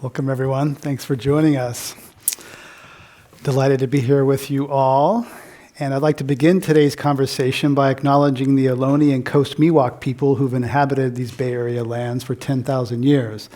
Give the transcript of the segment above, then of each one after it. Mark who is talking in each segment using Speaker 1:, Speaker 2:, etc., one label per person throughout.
Speaker 1: Welcome, everyone. Thanks for joining us. Delighted to be here with you all. And I'd like to begin today's conversation by acknowledging the Ohlone and Coast Miwok people who've inhabited these Bay Area lands for 10,000 years.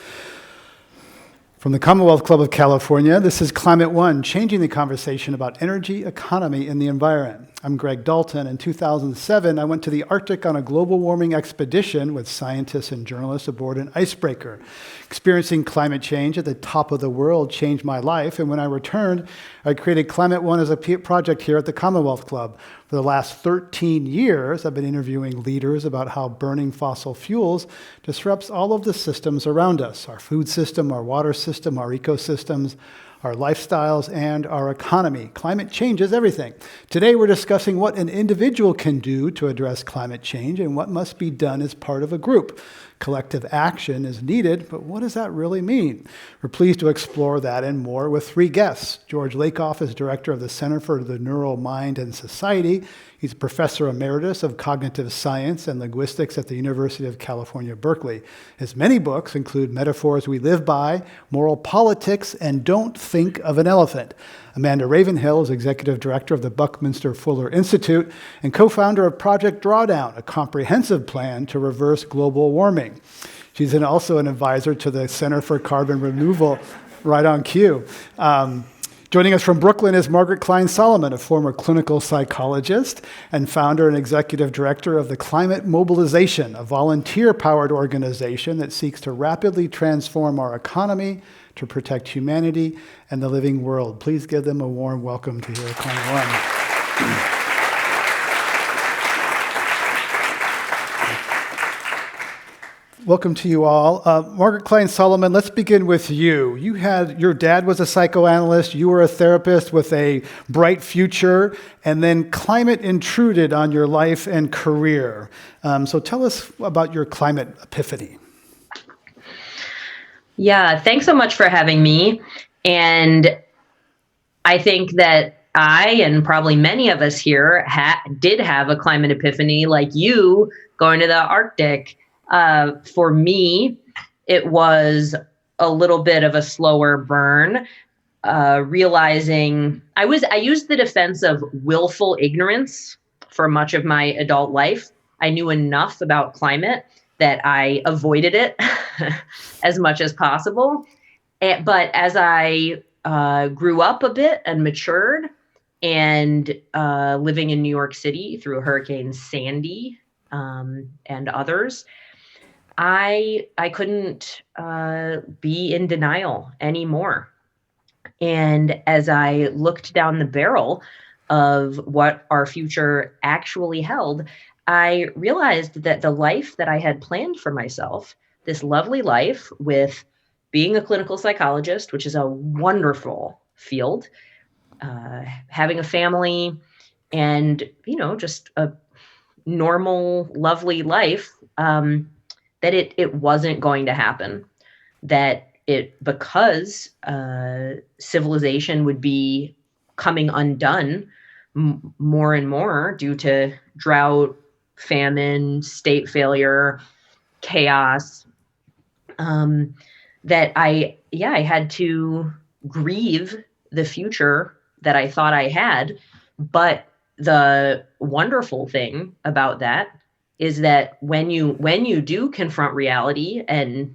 Speaker 1: From the Commonwealth Club of California, this is Climate One, changing the conversation about energy, economy, and the environment. I'm Greg Dalton. In 2007, I went to the Arctic on a global warming expedition with scientists and journalists aboard an icebreaker. Experiencing climate change at the top of the world changed my life, and when I returned, I created Climate One as a project here at the Commonwealth Club. For the last 13 years, I've been interviewing leaders about how burning fossil fuels disrupts all of the systems around us, our food system, our water system, our ecosystems, our lifestyles, and our economy. Climate changes everything. Today, we're discussing what an individual can do to address climate change and what must be done as part of a group. Collective action is needed, but what does that really mean? We're pleased to explore that and more with three guests. George Lakoff is director of the Center for the Neural Mind and Society. He's a professor emeritus of cognitive science and linguistics at the University of California, Berkeley. His many books include Metaphors We Live By, Moral Politics, and Don't Think of an Elephant. Amanda Ravenhill is executive director of the Buckminster Fuller Institute and co-founder of Project Drawdown, a comprehensive plan to reverse global warming. She's also an advisor to the Center for Carbon Removal, right on cue. Joining us from Brooklyn is Margaret Klein Salamon, a former clinical psychologist and founder and executive director of the Climate Mobilization, a volunteer-powered organization that seeks to rapidly transform our economy to protect humanity and the living world. Please give them a warm welcome to here at Climate One. Welcome to you all. Margaret Klein Salamon, let's begin with you. Your dad was a psychoanalyst, you were a therapist with a bright future, and then climate intruded on your life and career. So tell us about your climate epiphany.
Speaker 2: Yeah, thanks so much for having me. And I think that I, and probably many of us here, did have a climate epiphany like you going to the Arctic. For me, it was a little bit of a slower burn, realizing I used the defense of willful ignorance for much of my adult life. I knew enough about climate that I avoided it as much as possible. But as I grew up a bit and matured, and living in New York City through Hurricane Sandy and others, I couldn't be in denial anymore. And as I looked down the barrel of what our future actually held, I realized that the life that I had planned for myself, this lovely life with being a clinical psychologist, which is a wonderful field, having a family, and, just a normal, lovely life, that it wasn't going to happen, because civilization would be coming undone more and more due to drought, famine, state failure, chaos, that I had to grieve the future that I thought I had. But the wonderful thing about that is that when you do confront reality and,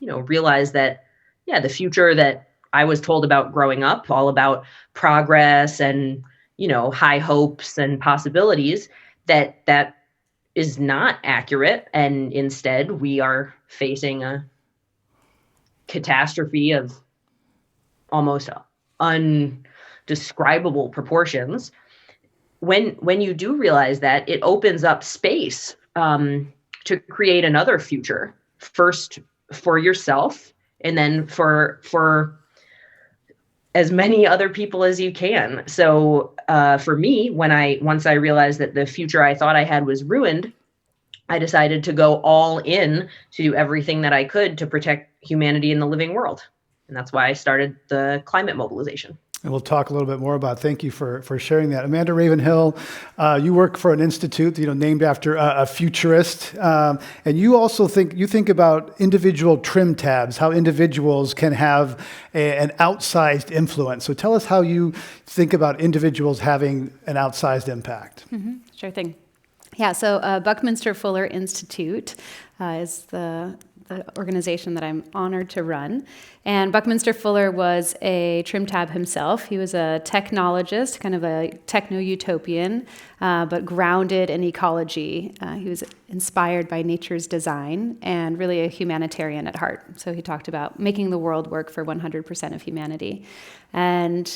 Speaker 2: realize that, the future that I was told about growing up, all about progress and, high hopes and possibilities, that is not accurate. And instead we are facing a catastrophe of almost undescribable proportions. When you do realize that, it opens up space to create another future, first for yourself, and then for as many other people as you can. So for me, once I realized that the future I thought I had was ruined, I decided to go all in to do everything that I could to protect humanity and the living world. And that's why I started the Climate Mobilization.
Speaker 1: And we'll talk a little bit more about. Thank you for sharing that. Amanda Ravenhill, you work for an institute, named after a futurist, and you also think about individual trim tabs, how individuals can have an outsized influence. So tell us how you think about individuals having an outsized impact.
Speaker 3: Mm-hmm. Sure thing. Yeah, so Buckminster Fuller Institute is the organization that I'm honored to run. And Buckminster Fuller was a trim tab himself. He was a technologist, kind of a techno-utopian, but grounded in ecology. He was inspired by nature's design and really a humanitarian at heart. So he talked about making the world work for 100% of humanity. And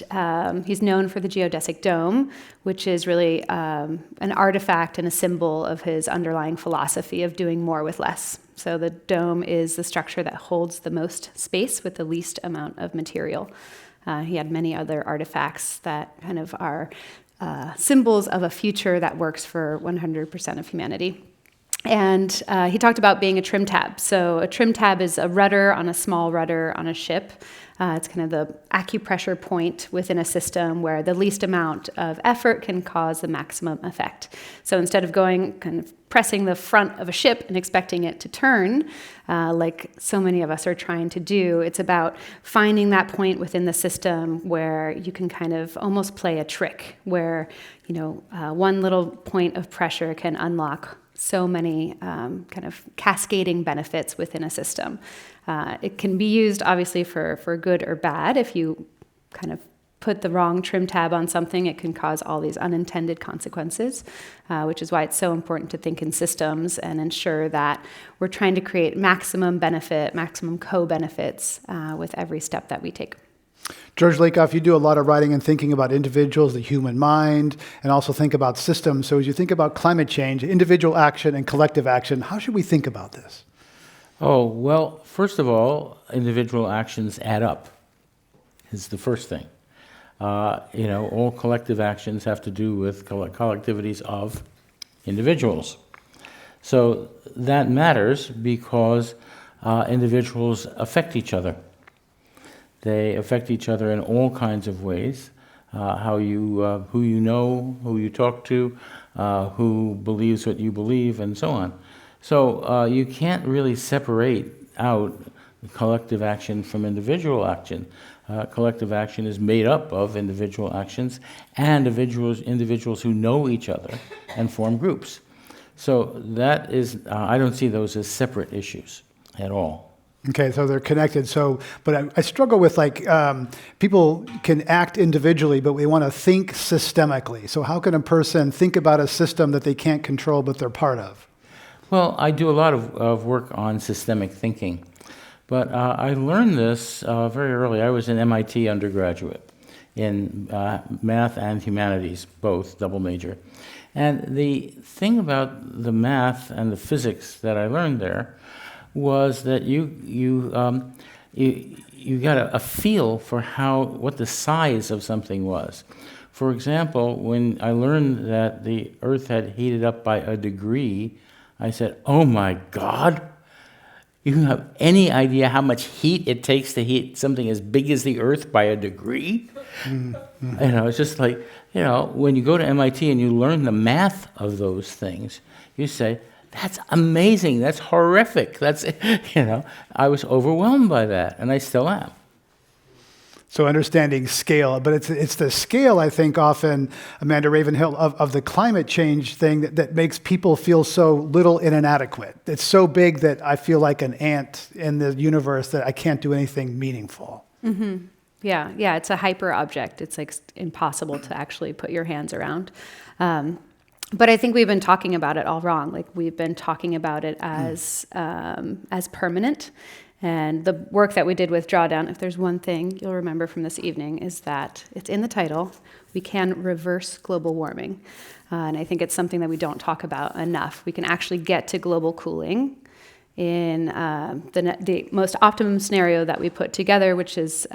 Speaker 3: he's known for the geodesic dome, which is really an artifact and a symbol of his underlying philosophy of doing more with less. So the dome is the structure that holds the most space with the least amount of material. He had many other artifacts that kind of are symbols of a future that works for 100% of humanity. And he talked about being a trim tab. So a trim tab is a rudder on a small rudder on a ship. It's kind of the acupressure point within a system where the least amount of effort can cause the maximum effect. So instead of kind of pressing the front of a ship and expecting it to turn, like so many of us are trying to do, it's about finding that point within the system where you can kind of almost play a trick, where one little point of pressure can unlock so many kind of cascading benefits within a system. It can be used, obviously, for good or bad. If you kind of put the wrong trim tab on something, it can cause all these unintended consequences, which is why it's so important to think in systems and ensure that we're trying to create maximum benefit, maximum co-benefits with every step that we take.
Speaker 1: George Lakoff, you do a lot of writing and thinking about individuals, the human mind, and also think about systems. So as you think about climate change, individual action and collective action, how should we think about this?
Speaker 4: Oh, well, first of all, individual actions add up, is the first thing. All collective actions have to do with collectivities of individuals. So that matters because individuals affect each other. They affect each other in all kinds of ways. Who you know, who you talk to, who believes what you believe, and so on. So you can't really separate out collective action from individual action. Collective action is made up of individual actions and individuals who know each other and form groups. So that is, I don't see those as separate issues at all.
Speaker 1: Okay, so they're connected. But I struggle with people can act individually, but we want to think systemically. So how can a person think about a system that they can't control but they're part of?
Speaker 4: Well, I do a lot of work on systemic thinking, but I learned this very early. I was an MIT undergraduate in math and humanities, both double major. And the thing about the math and the physics that I learned there was that you got a feel for what the size of something was. For example, when I learned that the Earth had heated up by a degree, I said, "Oh my God! You have any idea how much heat it takes to heat something as big as the Earth by a degree?" Mm-hmm. It's just like when you go to MIT and you learn the math of those things, you say, "That's amazing. That's horrific." I was overwhelmed by that, and I still am.
Speaker 1: So understanding scale, but it's the scale, I think, often, Amanda Ravenhill, of the climate change thing that makes people feel so little and inadequate. It's so big that I feel like an ant in the universe that I can't do anything meaningful.
Speaker 3: Mm-hmm. Yeah, it's a hyper object. It's like impossible to actually put your hands around. But I think we've been talking about it all wrong. Like we've been talking about it as permanent. And the work that we did with Drawdown, if there's one thing you'll remember from this evening, is that it's in the title. We can reverse global warming. And I think it's something that we don't talk about enough. We can actually get to global cooling in the most optimum scenario that we put together, which is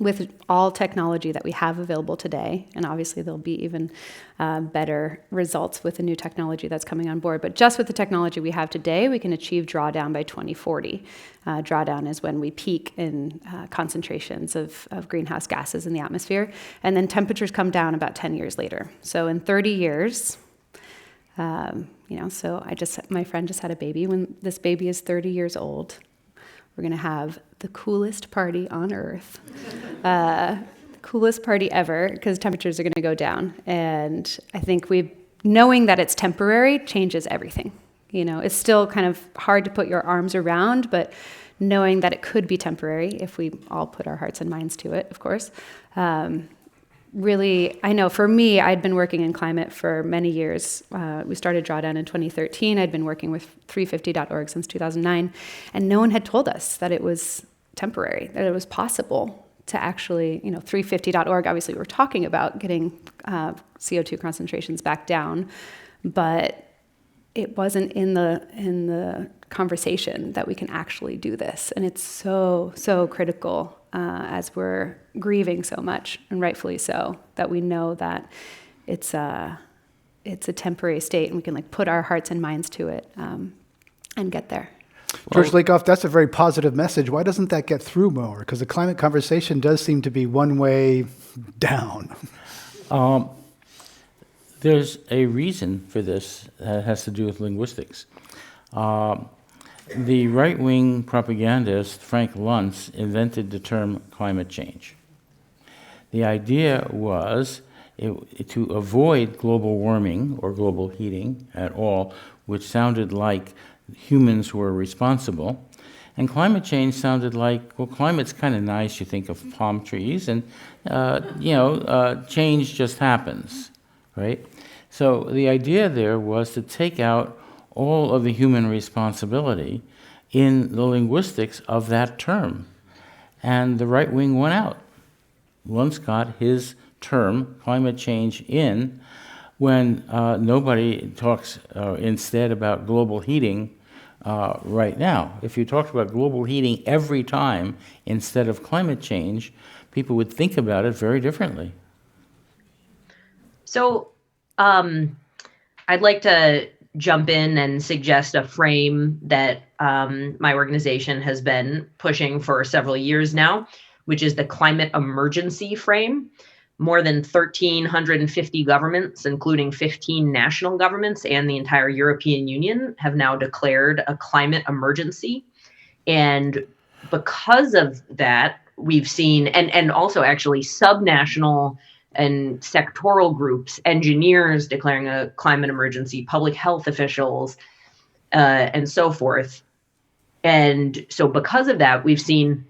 Speaker 3: with all technology that we have available today, and obviously there'll be even better results with the new technology that's coming on board, but just with the technology we have today, we can achieve drawdown by 2040. Drawdown is when we peak in concentrations of greenhouse gases in the atmosphere, and then temperatures come down about 10 years later. So in 30 years, so my friend just had a baby. When this baby is 30 years old, we're going to have the coolest party on Earth, coolest party ever, because temperatures are going to go down. And I think knowing that it's temporary changes everything. It's still kind of hard to put your arms around, but knowing that it could be temporary if we all put our hearts and minds to it, of course. Really, I know for me, I'd been working in climate for many years. We started Drawdown in 2013. I'd been working with 350.org since 2009, and no one had told us that it was temporary, that it was possible to actually, 350.org, obviously we're talking about getting CO2 concentrations back down, but it wasn't in the conversation that we can actually do this. And it's so, so critical as we're grieving so much, and rightfully so, that we know that it's a temporary state, and we can put our hearts and minds to it and get there.
Speaker 1: George Lakoff, that's a very positive message. Why doesn't that get through more? Because the climate conversation does seem to be one way down.
Speaker 4: There's a reason for this that has to do with linguistics. The right-wing propagandist Frank Luntz invented the term climate change. The idea was to avoid global warming or global heating at all, which sounded like humans were responsible. And climate change sounded like, well, climate's kind of nice. You think of palm trees, and change just happens, right? So the idea there was to take out all of the human responsibility in the linguistics of that term. And the right wing went out. Luntz got his term, climate change, in when nobody talks instead about global heating right now. If you talked about global heating every time instead of climate change, people would think about it very differently.
Speaker 2: So I'd like to jump in and suggest a frame that my organization has been pushing for several years now, which is the climate emergency frame. More than 1,350 governments, including 15 national governments and the entire European Union, have now declared a climate emergency. And because of that, we've seen, and also actually subnational and sectoral groups, engineers declaring a climate emergency, public health officials, and so forth. And so because of that, we've seen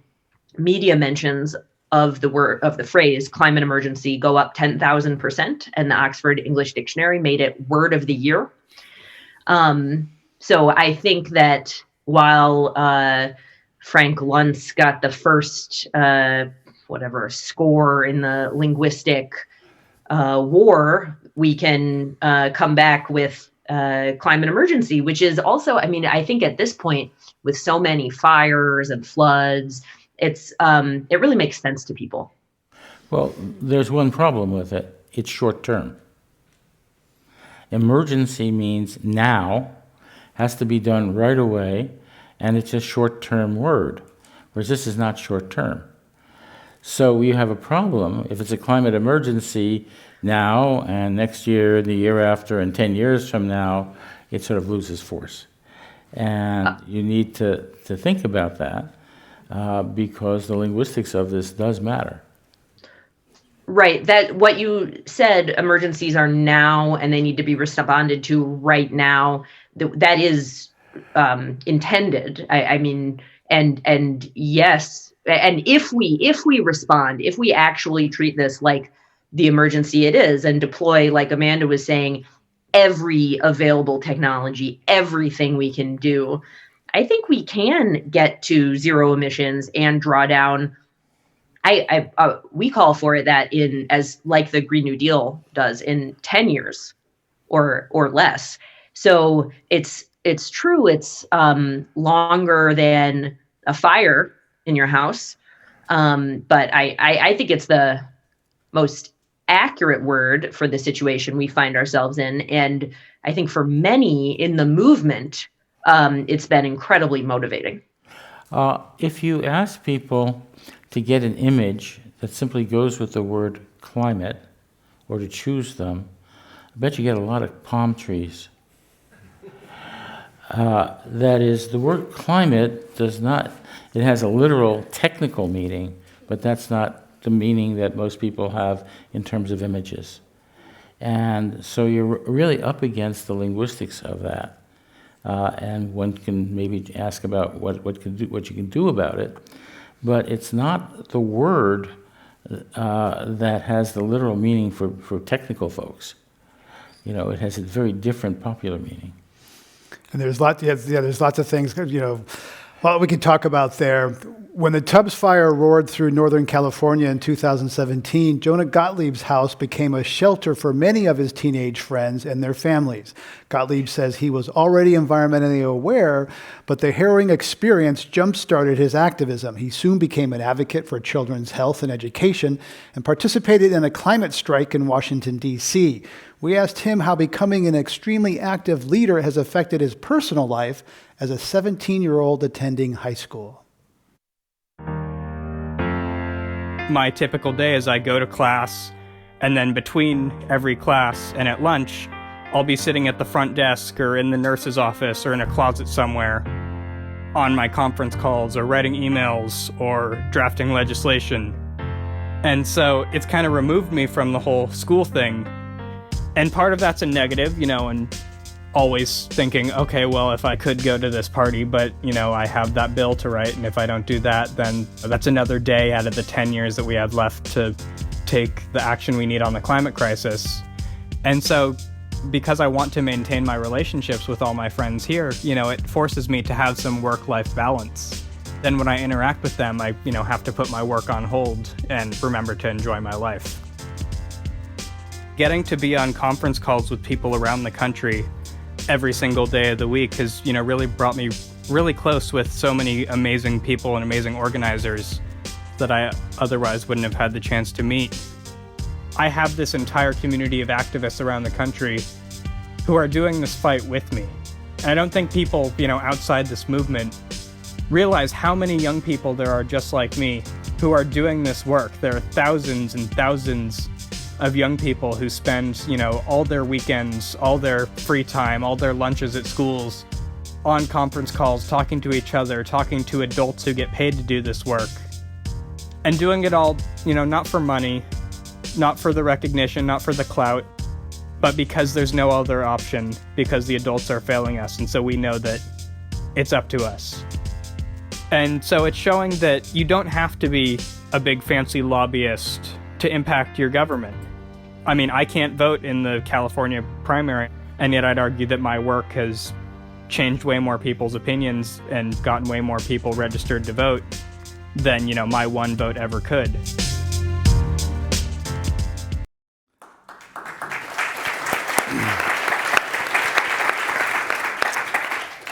Speaker 2: media mentions of the phrase climate emergency go up 10,000%, and the Oxford English Dictionary made it word of the year. So I think that while Frank Luntz got the first score in the linguistic war, we can come back with climate emergency, which is also, I think at this point, with so many fires and floods, it really makes sense to people.
Speaker 4: Well, there's one problem with it. It's short term. Emergency means now, has to be done right away, and it's a short-term word, whereas this is not short-term. So you have a problem if it's a climate emergency now, and next year, the year after, and 10 years from now, it sort of loses force. And you need to think about that because the linguistics of this does matter.
Speaker 2: Right. That what you said, emergencies are now and they need to be responded to right now. That is intended. And yes, and if we respond, if we actually treat this like the emergency it is and deploy, like Amanda was saying, every available technology, everything we can do, I think we can get to zero emissions and draw down. We call for it that as like the Green New Deal does in 10 years or less. So it's true. It's longer than a fire in your house. But I think it's the most accurate word for the situation we find ourselves in. And I think for many in the movement, it's been incredibly motivating.
Speaker 4: If you ask people to get an image that simply goes with the word climate, or to choose them, I bet you get a lot of palm trees. That is, the word climate does not, it has a literal technical meaning, but that's not the meaning that most people have in terms of images. And so you're really up against the linguistics of that. And one can maybe ask about what you can do about it, but it's not the word that has the literal meaning for technical folks. You know, it has a very different popular meaning.
Speaker 1: And there's lots of things, we can talk about there. When the Tubbs fire roared through Northern California in 2017, Jonah Gottlieb's house became a shelter for many of his teenage friends and their families. Gottlieb says he was already environmentally aware, but the harrowing experience jump-started his activism. He soon became an advocate for children's health and education and participated in a climate strike in Washington, D.C. We asked him how becoming an extremely active leader has affected his personal life as a 17-year-old attending high school.
Speaker 5: My typical day is I go to class, and then between every class and at lunch, I'll be sitting at the front desk or in the nurse's office or in a closet somewhere on my conference calls or writing emails or drafting legislation. And so it's kind of removed me from the whole school thing. And part of that's a negative, and always thinking, okay, well, if I could go to this party, but, I have that bill to write, and if I don't do that, then that's another day out of the 10 years that we have left to take the action we need on the climate crisis. And so, because I want to maintain my relationships with all my friends here, it forces me to have some work-life balance. Then when I interact with them, I, have to put my work on hold and remember to enjoy my life. Getting to be on conference calls with people around the country every single day of the week has, really brought me really close with so many amazing people and amazing organizers that I otherwise wouldn't have had the chance to meet. I have this entire community of activists around the country who are doing this fight with me. And I don't think people, outside this movement realize how many young people there are just like me who are doing this work. There are thousands and thousands of young people who spend, all their weekends, all their free time, all their lunches at schools on conference calls, talking to each other, talking to adults who get paid to do this work. And doing it all, not for money, not for the recognition, not for the clout, but because there's no other option, because the adults are failing us, and so we know that it's up to us. And so it's showing that you don't have to be a big fancy lobbyist to impact your government. I mean, I can't vote in the California primary, and yet I'd argue that my work has changed way more people's opinions and gotten way more people registered to vote than, my one vote ever could.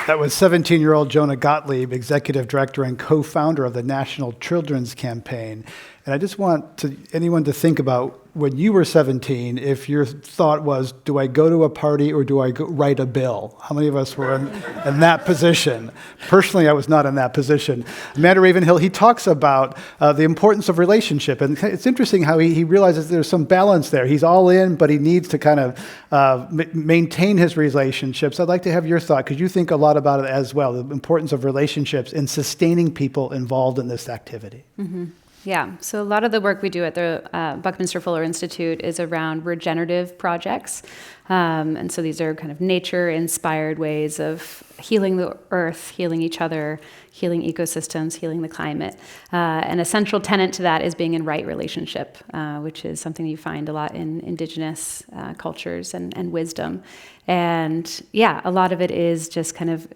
Speaker 1: That was 17-year-old Jonah Gottlieb, executive director and co-founder of the National Children's Campaign. And I just want anyone to think about when you were 17, if your thought was, do I go to a party or do I write a bill? How many of us were in that position? Personally, I was not in that position. Amanda Ravenhill, he talks about the importance of relationship. And it's interesting how he realizes there's some balance there. He's all in, but he needs to kind of maintain his relationships. I'd like to have your thought, because you think a lot about it as well, the importance of relationships in sustaining people involved in this activity.
Speaker 3: Mm-hmm. Yeah, so a lot of the work we do at the Buckminster Fuller Institute is around regenerative projects. And so these are kind of nature-inspired ways of healing the earth, healing each other, healing ecosystems, healing the climate. And a central tenet to that is being in right relationship, which is something you find a lot in indigenous cultures and wisdom. And yeah, a lot of it is just kind of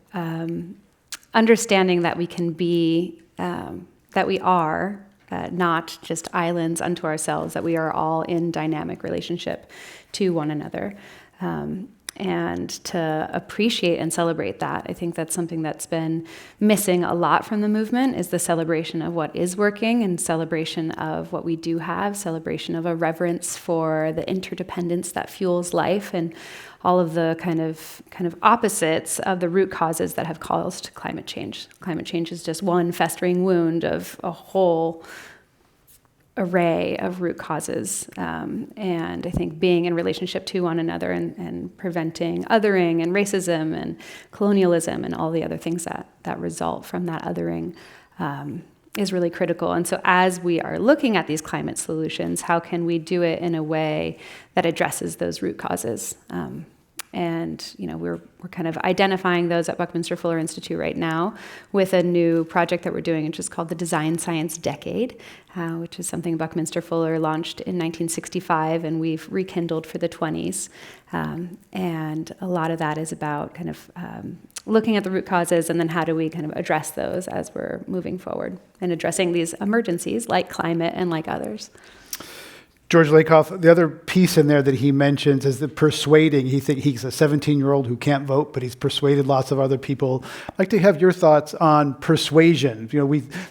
Speaker 3: understanding that we can be, that we are not just islands unto ourselves, that we are all in dynamic relationship to one another. and to appreciate and celebrate that. I think that's something that's been missing a lot from the movement, is the celebration of what is working and celebration of what we do have, celebration of a reverence for the interdependence that fuels life and all of the kind of opposites of the root causes that have caused climate change. Climate change is just one festering wound of a whole array of root causes, and I think being in relationship to one another and preventing othering and racism and colonialism and all the other things that result from that othering is really critical. And so as we are looking at these climate solutions, how can we do it in a way that addresses those root causes? And we're kind of identifying those at Buckminster Fuller Institute right now with a new project that we're doing, which is called the Design Science Decade, which is something Buckminster Fuller launched in 1965, and we've rekindled for the 20s. And a lot of that is about kind of looking at the root causes, and then how do we kind of address those as we're moving forward and addressing these emergencies like climate and like others.
Speaker 1: George Lakoff, the other piece in there that he mentions is the persuading. He's a 17-year-old who can't vote, but he's persuaded lots of other people. I'd like to have your thoughts on persuasion.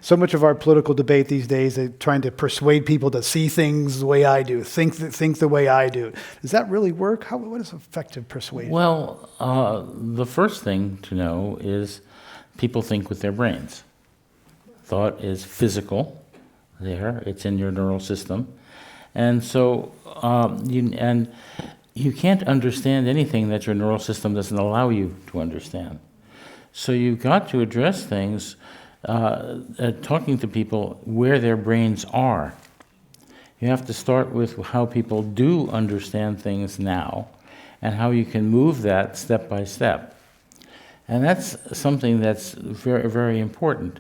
Speaker 1: So much of our political debate these days is trying to persuade people to see things the way I do, think the way I do. Does that really work? What is effective persuasion?
Speaker 4: Well, the first thing to know is people think with their brains. Thought is physical there. It's in your neural system. And so you can't understand anything that your neural system doesn't allow you to understand. So you've got to address things, talking to people where their brains are. You have to start with how people do understand things now and how you can move that step by step. And that's something that's very, very important.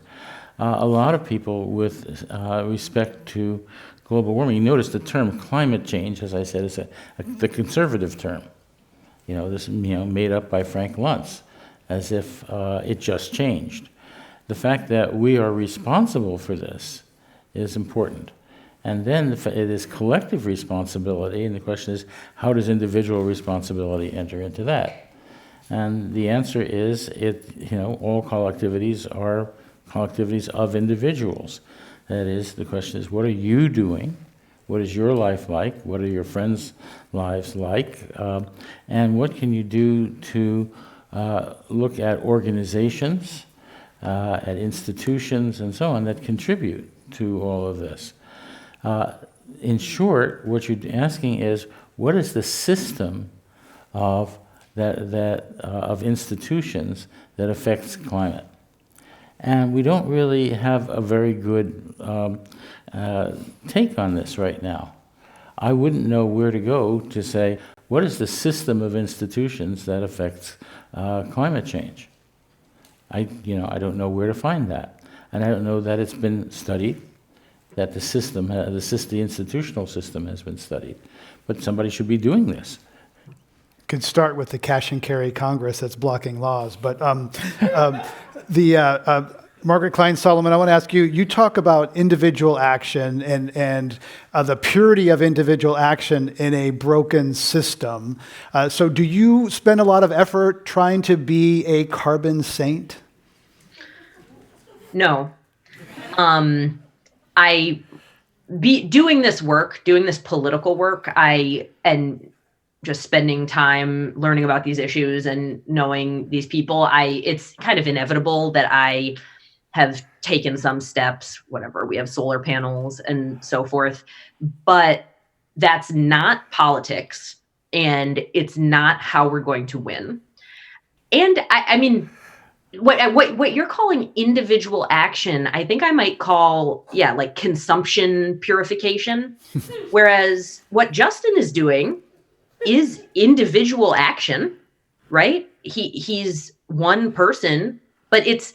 Speaker 4: A lot of people with respect to global warming, you notice the term climate change, as I said, is the conservative term. Made up by Frank Luntz, as if it just changed. The fact that we are responsible for this is important. And then it is collective responsibility, and the question is, how does individual responsibility enter into that? And the answer is, all collectivities are collectivities of individuals. That is, the question is, what are you doing? What is your life like? What are your friends' lives like? And what can you do to look at organizations, at institutions, and so on that contribute to all of this? In short, what you're asking is, what is the system of of institutions that affects climate? And we don't really have a very good take on this right now. I wouldn't know where to go to say, what is the system of institutions that affects climate change? I don't know where to find that. And I don't know that it's been studied, that the institutional system has been studied. But somebody should be doing this.
Speaker 1: Could start with the cash and carry Congress that's blocking laws. But Margaret Klein Salamon, I want to ask you, you talk about individual action and the purity of individual action in a broken system. So do you spend a lot of effort trying to be a carbon saint?
Speaker 2: No. Doing this political work, and just spending time learning about these issues and knowing these people, it's kind of inevitable that I have taken some steps, whatever, we have solar panels and so forth, but that's not politics, and it's not how we're going to win. And I mean, what you're calling individual action, I think I might call, like consumption purification, whereas what Justin is doing is individual action, right? He's one person, but it's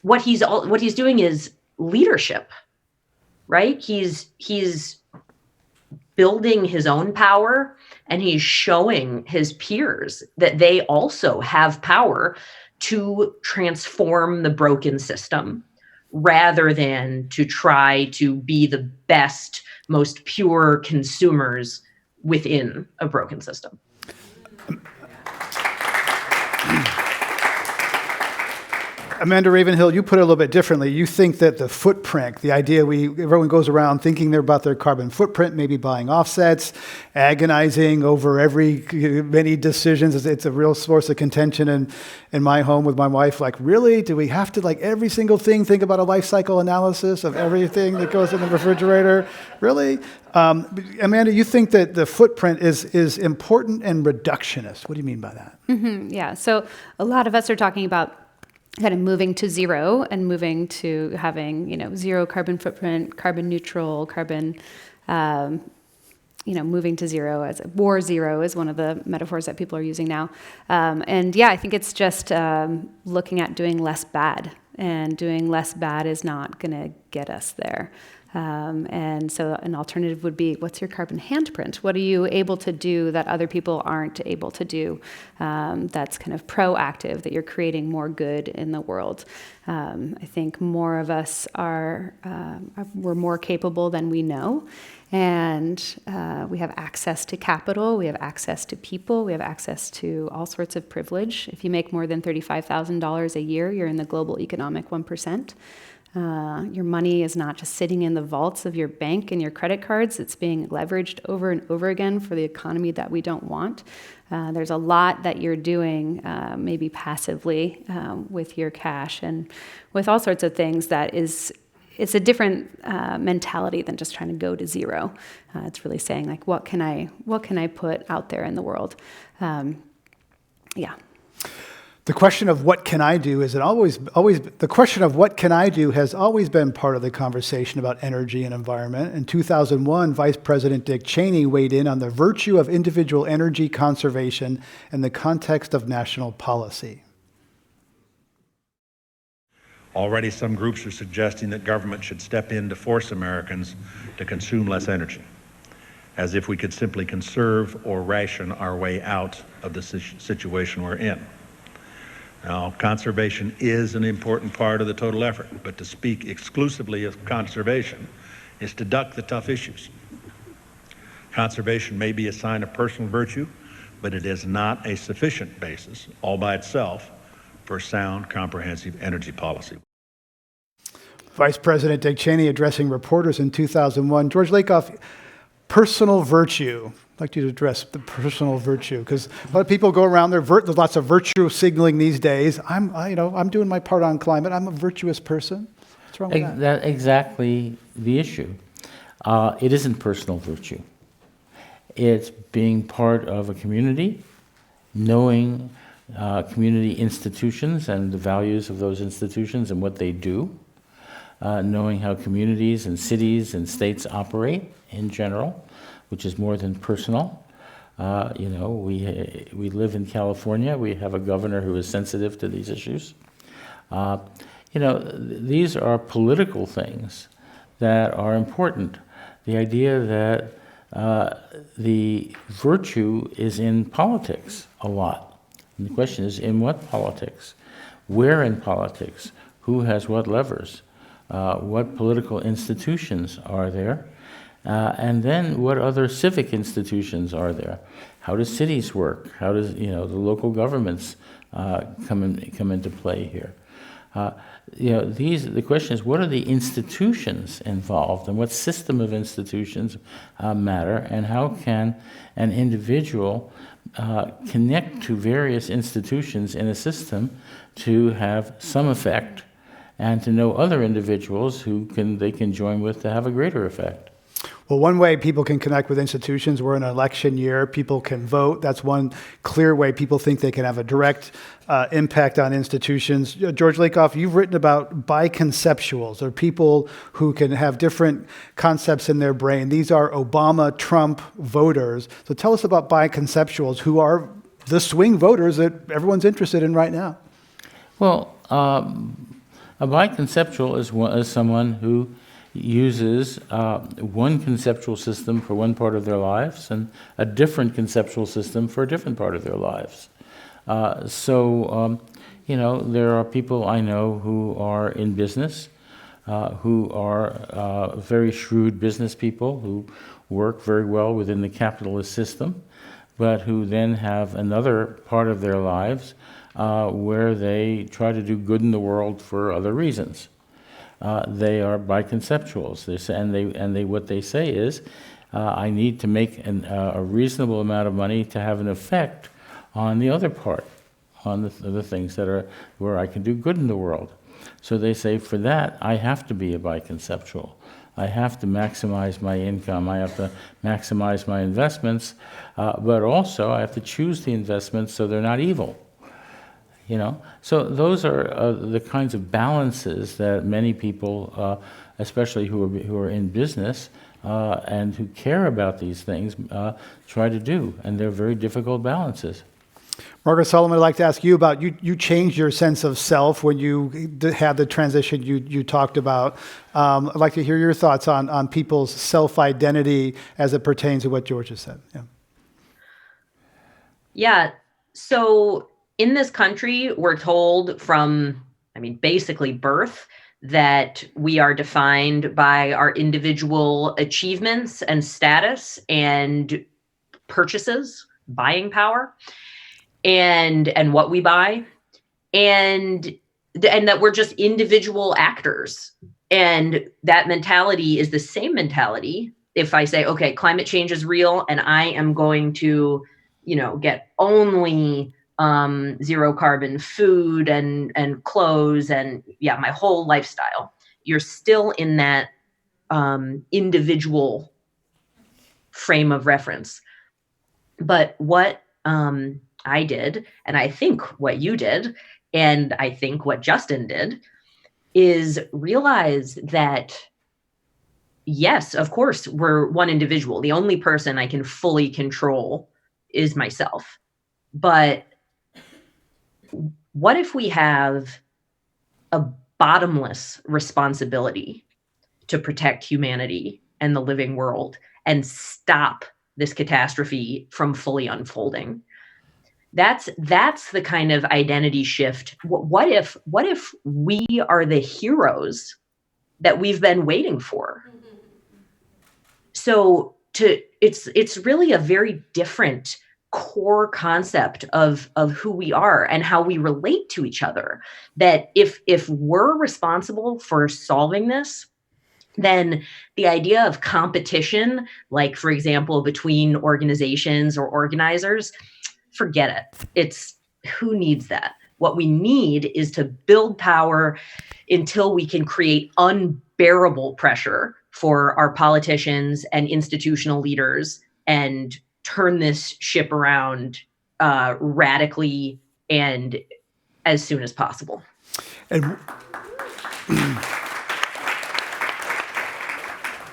Speaker 2: what he's doing is leadership, right? He's building his own power, and he's showing his peers that they also have power to transform the broken system, rather than to try to be the best, most pure consumers within a broken system.
Speaker 1: Amanda Ravenhill, you put it a little bit differently. You think that the footprint, the idea everyone goes around thinking about their carbon footprint, maybe buying offsets, agonizing over many decisions. It's a real source of contention in my home with my wife. Like, really? Do we have to, like, every single thing, think about a life cycle analysis of everything that goes in the refrigerator? Really? Amanda, you think that the footprint is important and reductionist. What do you mean by that?
Speaker 3: Yeah, so a lot of us are talking about kind of moving to zero and moving to having, zero carbon footprint, carbon neutral, moving to zero as war zero is one of the metaphors that people are using now. I think it's just looking at doing less bad, and doing less bad is not going to get us there. And so an alternative would be, what's your carbon handprint? What are you able to do that other people aren't able to do? That's kind of proactive, that you're creating more good in the world. I think more of us we're more capable than we know. And we have access to capital, we have access to people, we have access to all sorts of privilege. If you make more than $35,000 a year, you're in the global economic 1%. Your money is not just sitting in the vaults of your bank and your credit cards. It's being leveraged over and over again for the economy that we don't want. There's a lot that you're doing, maybe passively, with your cash and with all sorts of things it's a different mentality than just trying to go to zero. It's really saying, like, what can I put out there in the world?
Speaker 1: The question of what can I do the question of what can I do has always been part of the conversation about energy and environment. In 2001, Vice President Dick Cheney weighed in on the virtue of individual energy conservation in the context of national policy.
Speaker 6: Already some groups are suggesting that government should step in to force Americans to consume less energy, as if we could simply conserve or ration our way out of the situation we're in. Now, conservation is an important part of the total effort, but to speak exclusively of conservation is to duck the tough issues. Conservation may be a sign of personal virtue, but it is not a sufficient basis, all by itself, for sound, comprehensive energy policy.
Speaker 1: Vice President Dick Cheney addressing reporters in 2001. George Lakoff, personal virtue. I'd like you to address the personal virtue, because a lot of people go around, there's lots of virtue signaling these days. I'm doing my part on climate. I'm a virtuous person. What's wrong with that?
Speaker 4: That's exactly the issue. It isn't personal virtue. It's being part of a community, knowing community institutions and the values of those institutions and what they do, knowing how communities and cities and states operate in general, which is more than personal. We live in California. We have a governor who is sensitive to these issues. These are political things that are important. The idea that the virtue is in politics a lot. And the question is, in what politics? Where in politics? Who has what levers? What political institutions are there? And then what other civic institutions are there? How do cities work? How does the local governments come into play here? The question is, what are the institutions involved, and what system of institutions matter, and how can an individual connect to various institutions in a system to have some effect, and to know other individuals they can join with to have a greater effect.
Speaker 1: Well, one way people can connect with institutions, we're in an election year, people can vote. That's one clear way people think they can have a direct impact on institutions. George Lakoff, you've written about biconceptuals, or people who can have different concepts in their brain. These are Obama, Trump voters. So tell us about biconceptuals, who are the swing voters that everyone's interested in right now.
Speaker 4: Well, a biconceptual is someone who uses one conceptual system for one part of their lives and a different conceptual system for a different part of their lives. There are people I know who are in business, who are very shrewd business people who work very well within the capitalist system, but who then have another part of their lives where they try to do good in the world for other reasons. They are biconceptuals. They say, and they what they say is, I need to make a reasonable amount of money to have an effect on the other part, on the things that are where I can do good in the world. So they say, for that, I have to be a biconceptual. I have to maximize my income. I have to maximize my investments, but also I have to choose the investments so they're not evil. You know, so those are the kinds of balances that many people, especially who are in business and who care about these things, try to do, and they're very difficult balances.
Speaker 1: Margaret Salamon, I'd like to ask you about, you changed your sense of self when you had the transition you talked about. I'd like to hear your thoughts on people's self-identity as it pertains to what George has said.
Speaker 2: Yeah, so in this country, we're told from, basically birth, that we are defined by our individual achievements and status and purchases, buying power, and what we buy, and that we're just individual actors. And that mentality is the same mentality if I say, okay, climate change is real and I am going to, get only zero carbon food and clothes and my whole lifestyle. You're still in that individual frame of reference. But what I did, and I think what you did, and I think what Justin did, is realize that, yes, of course, we're one individual. The only person I can fully control is myself. But what if we have a bottomless responsibility to protect humanity and the living world and stop this catastrophe from fully unfolding? That's the kind of identity shift. What if we are the heroes that we've been waiting for? So it's really a very different core concept of who we are and how we relate to each other. That if we're responsible for solving this, then the idea of competition, like, for example, between organizations or organizers, forget it. It's, who needs that? What we need is to build power until we can create unbearable pressure for our politicians and institutional leaders and turn this ship around radically and as soon as possible.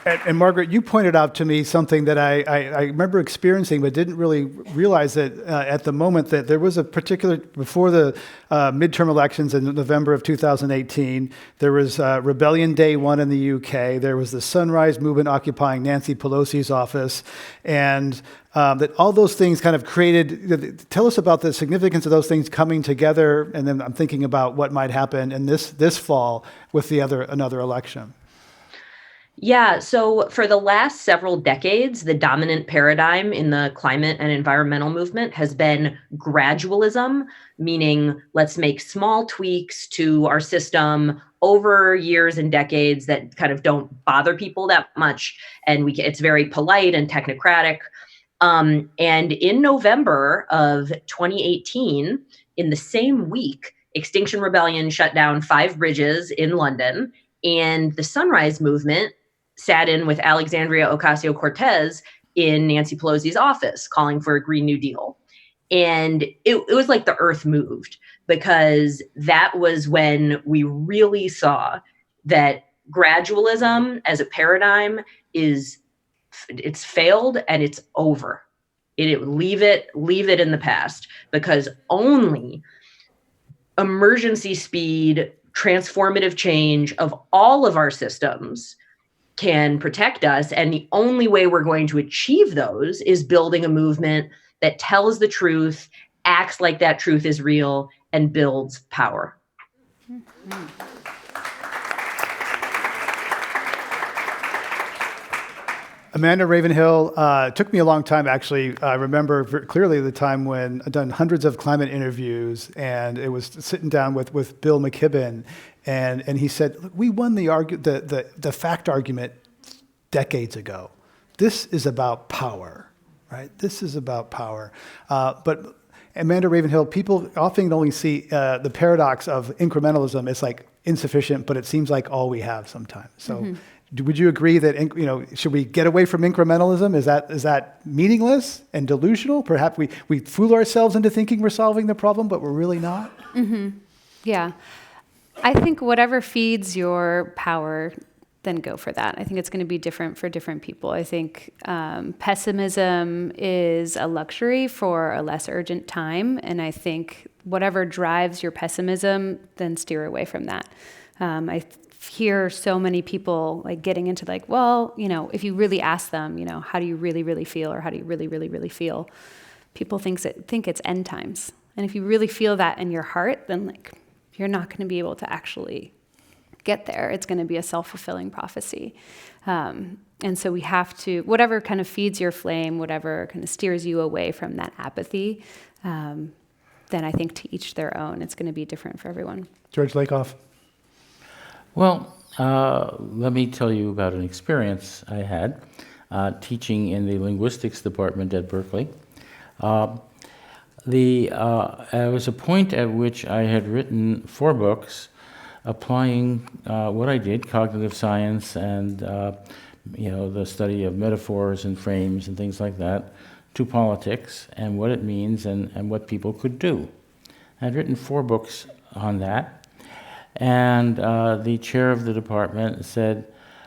Speaker 1: And Margaret, you pointed out to me something that I remember experiencing, but didn't really realize that at the moment, that there was a particular, before the midterm elections in November of 2018, there was Rebellion Day 1 in the UK, there was the Sunrise Movement occupying Nancy Pelosi's office, and that all those things kind of created, tell us about the significance of those things coming together, and then I'm thinking about what might happen in this fall with another election.
Speaker 2: Yeah, so for the last several decades, the dominant paradigm in the climate and environmental movement has been gradualism, meaning let's make small tweaks to our system over years and decades that kind of don't bother people that much. And it's very polite and technocratic. And in November of 2018, in the same week, Extinction Rebellion shut down 5 bridges in London, and the Sunrise Movement sat in with Alexandria Ocasio-Cortez in Nancy Pelosi's office, calling for a Green New Deal. And it was like the earth moved, because that was when we really saw that gradualism as a paradigm it's failed and it's over. Leave it in the past, because only emergency speed, transformative change of all of our systems can protect us. And the only way we're going to achieve those is building a movement that tells the truth, acts like that truth is real, and builds power.
Speaker 1: Amanda Ravenhill, it took me a long time, actually. I remember clearly the time when I'd done hundreds of climate interviews, and it was sitting down with Bill McKibben, and he said, look, we won the fact argument decades ago. This is about power, right? This is about power. But Amanda Ravenhill, people often only see the paradox of incrementalism as like insufficient, but it seems like all we have sometimes. So would you agree that, should we get away from incrementalism? Is that meaningless and delusional? Perhaps we fool ourselves into thinking we're solving the problem, but we're really not?
Speaker 3: Yeah. I think whatever feeds your power, then go for that. I think it's going to be different for different people. I think pessimism is a luxury for a less urgent time. And I think whatever drives your pessimism, then steer away from that. I hear so many people like getting into like, well, if you really ask them, how do you really, really feel, or how do you really, really, really feel? People think it's end times. And if you really feel that in your heart, then like you're not going to be able to actually get there. It's going to be a self-fulfilling prophecy. And so we have to, whatever kind of feeds your flame, whatever kind of steers you away from that apathy, then I think to each their own. It's going to be different for everyone.
Speaker 1: George Lakoff.
Speaker 4: Well, let me tell you about an experience I had teaching in the linguistics department at Berkeley. There was a point at which I had written 4 books applying what I did, cognitive science and the study of metaphors and frames and things like that, to politics and what it means and what people could do. I'd written 4 books on that, and the chair of the department said,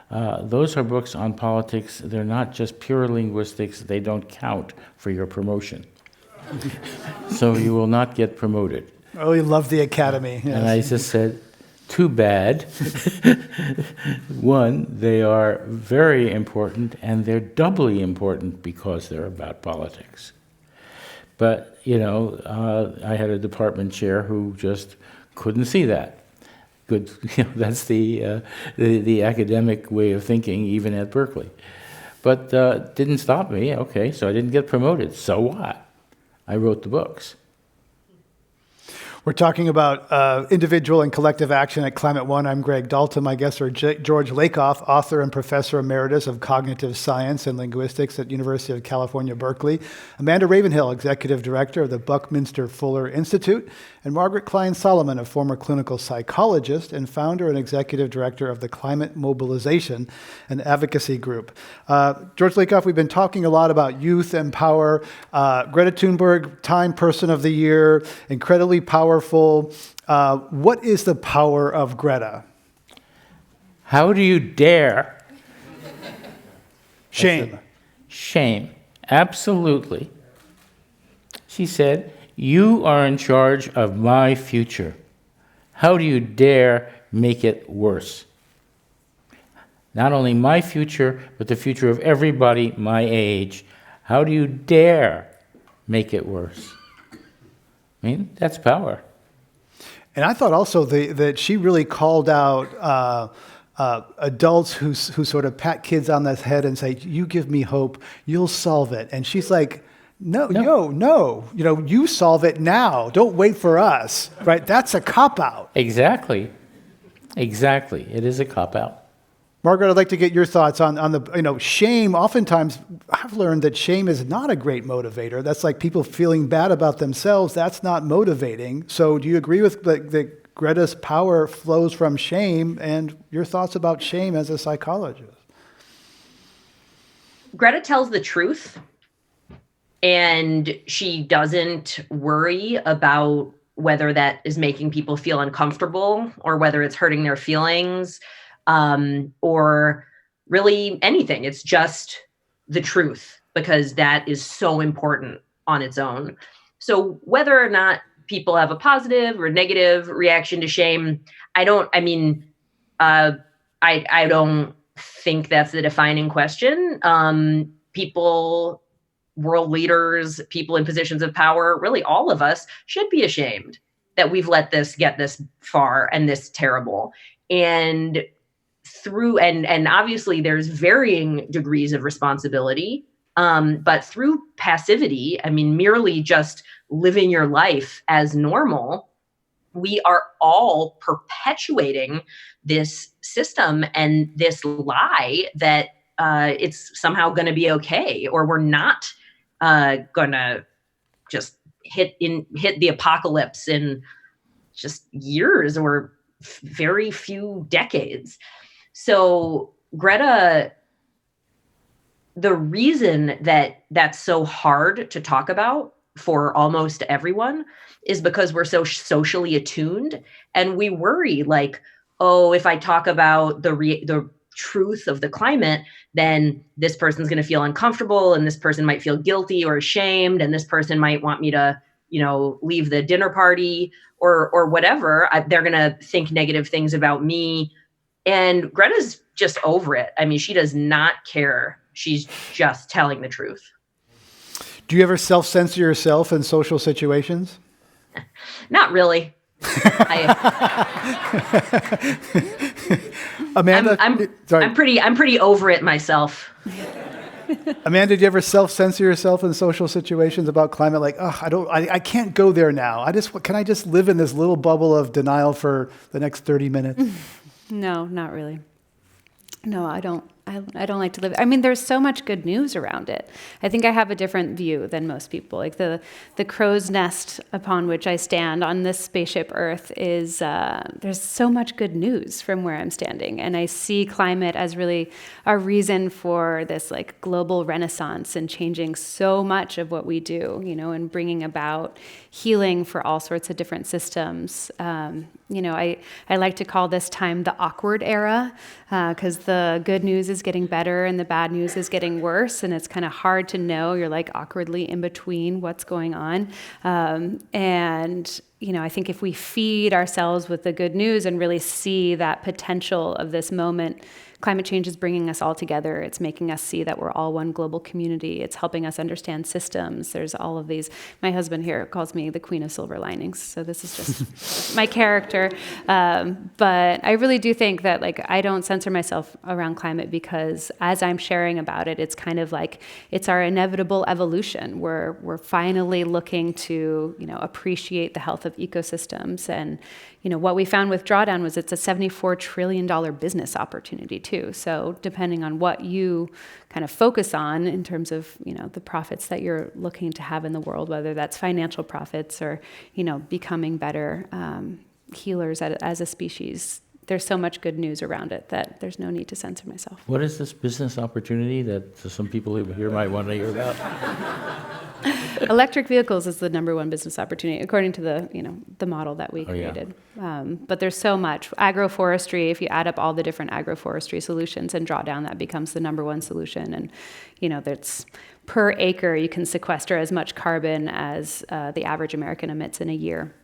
Speaker 4: those are books on politics, they're not just pure linguistics, they don't count for your promotion. So you will not get promoted.
Speaker 1: Oh, you love the academy. Yes.
Speaker 4: And I just said, too bad. One, they are very important, and they're doubly important because they're about politics. But, I had a department chair who just couldn't see that. Good, that's the academic way of thinking, even at Berkeley. But didn't stop me. Okay, so I didn't get promoted. So what? I wrote the books.
Speaker 1: We're talking about individual and collective action at Climate One. I'm Greg Dalton. My guests are George Lakoff, author and professor emeritus of cognitive science and linguistics at University of California, Berkeley; Amanda Ravenhill, executive director of the Buckminster Fuller Institute; and Margaret Klein Salamon, a former clinical psychologist and founder and executive director of the Climate Mobilization, an advocacy group. George Lakoff, we've been talking a lot about youth and power. Greta Thunberg, Time Person of the Year, incredibly powerful. What is the power of Greta?
Speaker 4: How do you dare?
Speaker 1: Shame.
Speaker 4: Shame, absolutely. She said, you are in charge of my future. How do you dare make it worse? Not only my future, but the future of everybody my age. How do you dare make it worse? I mean, that's power.
Speaker 1: And I thought also that she really called out adults who sort of pat kids on the head and say, you give me hope, you'll solve it. And she's like, no, you solve it now. Don't wait for us, right? That's a cop-out.
Speaker 4: Exactly. It is a cop-out.
Speaker 1: Margaret, I'd like to get your thoughts on the, shame. Oftentimes, I've learned that shame is not a great motivator. That's like people feeling bad about themselves. That's not motivating. So do you agree with that Greta's power flows from shame, and your thoughts about shame as a psychologist?
Speaker 2: Greta tells the truth, and she doesn't worry about whether that is making people feel uncomfortable or whether it's hurting their feelings. Or really anything. It's just the truth, because that is so important on its own. So whether or not people have a positive or negative reaction to shame, I don't think that's the defining question. People, world leaders, people in positions of power, really all of us should be ashamed that we've let this get this far and this terrible. And through, and obviously there's varying degrees of responsibility, but through passivity, I mean, merely just living your life as normal, we are all perpetuating this system and this lie that it's somehow going to be okay, or we're not going to just hit the apocalypse in just years or very few decades. So Greta, the reason that that's so hard to talk about for almost everyone is because we're so socially attuned, and we worry like, oh, if I talk about the truth of the climate, then this person's going to feel uncomfortable, and this person might feel guilty or ashamed, and this person might want me to, leave the dinner party or whatever. They're going to think negative things about me. And Greta's just over it. I mean, she does not care. She's just telling the truth.
Speaker 1: Do you ever self-censor yourself in social situations?
Speaker 2: Not really.
Speaker 1: Amanda,
Speaker 2: I'm pretty over it myself.
Speaker 1: Amanda, do you ever self-censor yourself in social situations about climate? Like, oh, I can't go there now. Can I just live in this little bubble of denial for the next 30 minutes?
Speaker 3: No, not really. No, I don't like to live. I mean, there's so much good news around it. I think I have a different view than most people. Like the crow's nest upon which I stand on this spaceship Earth is, there's so much good news from where I'm standing. And I see climate as really a reason for this like global renaissance and changing so much of what we do, and bringing about healing for all sorts of different systems. I like to call this time the awkward era, because the good news is getting better and the bad news is getting worse, and it's kind of hard to know. You're like awkwardly in between what's going on. I think if we feed ourselves with the good news and really see that potential of this moment, climate change is bringing us all together. It's making us see that we're all one global community. It's helping us understand systems. There's all of these. My husband here calls me the queen of silver linings, so this is just my character. But I really do think that I don't censor myself around climate, because as I'm sharing about it, it's kind of like it's our inevitable evolution. We're finally looking to appreciate the health of ecosystems. And what we found with Drawdown was it's a $74 trillion business opportunity too. So depending on what you kind of focus on in terms of, the profits that you're looking to have in the world, whether that's financial profits or, becoming better healers as a species, there's so much good news around it that there's no need to censor myself.
Speaker 4: What is this business opportunity that some people over here might want to hear about?
Speaker 3: Electric vehicles is the number one business opportunity, according to the model that we created. Yeah. But there's so much. Agroforestry, if you add up all the different agroforestry solutions and Drawdown, that becomes the number one solution. And, that's per acre, you can sequester as much carbon as the average American emits in a year.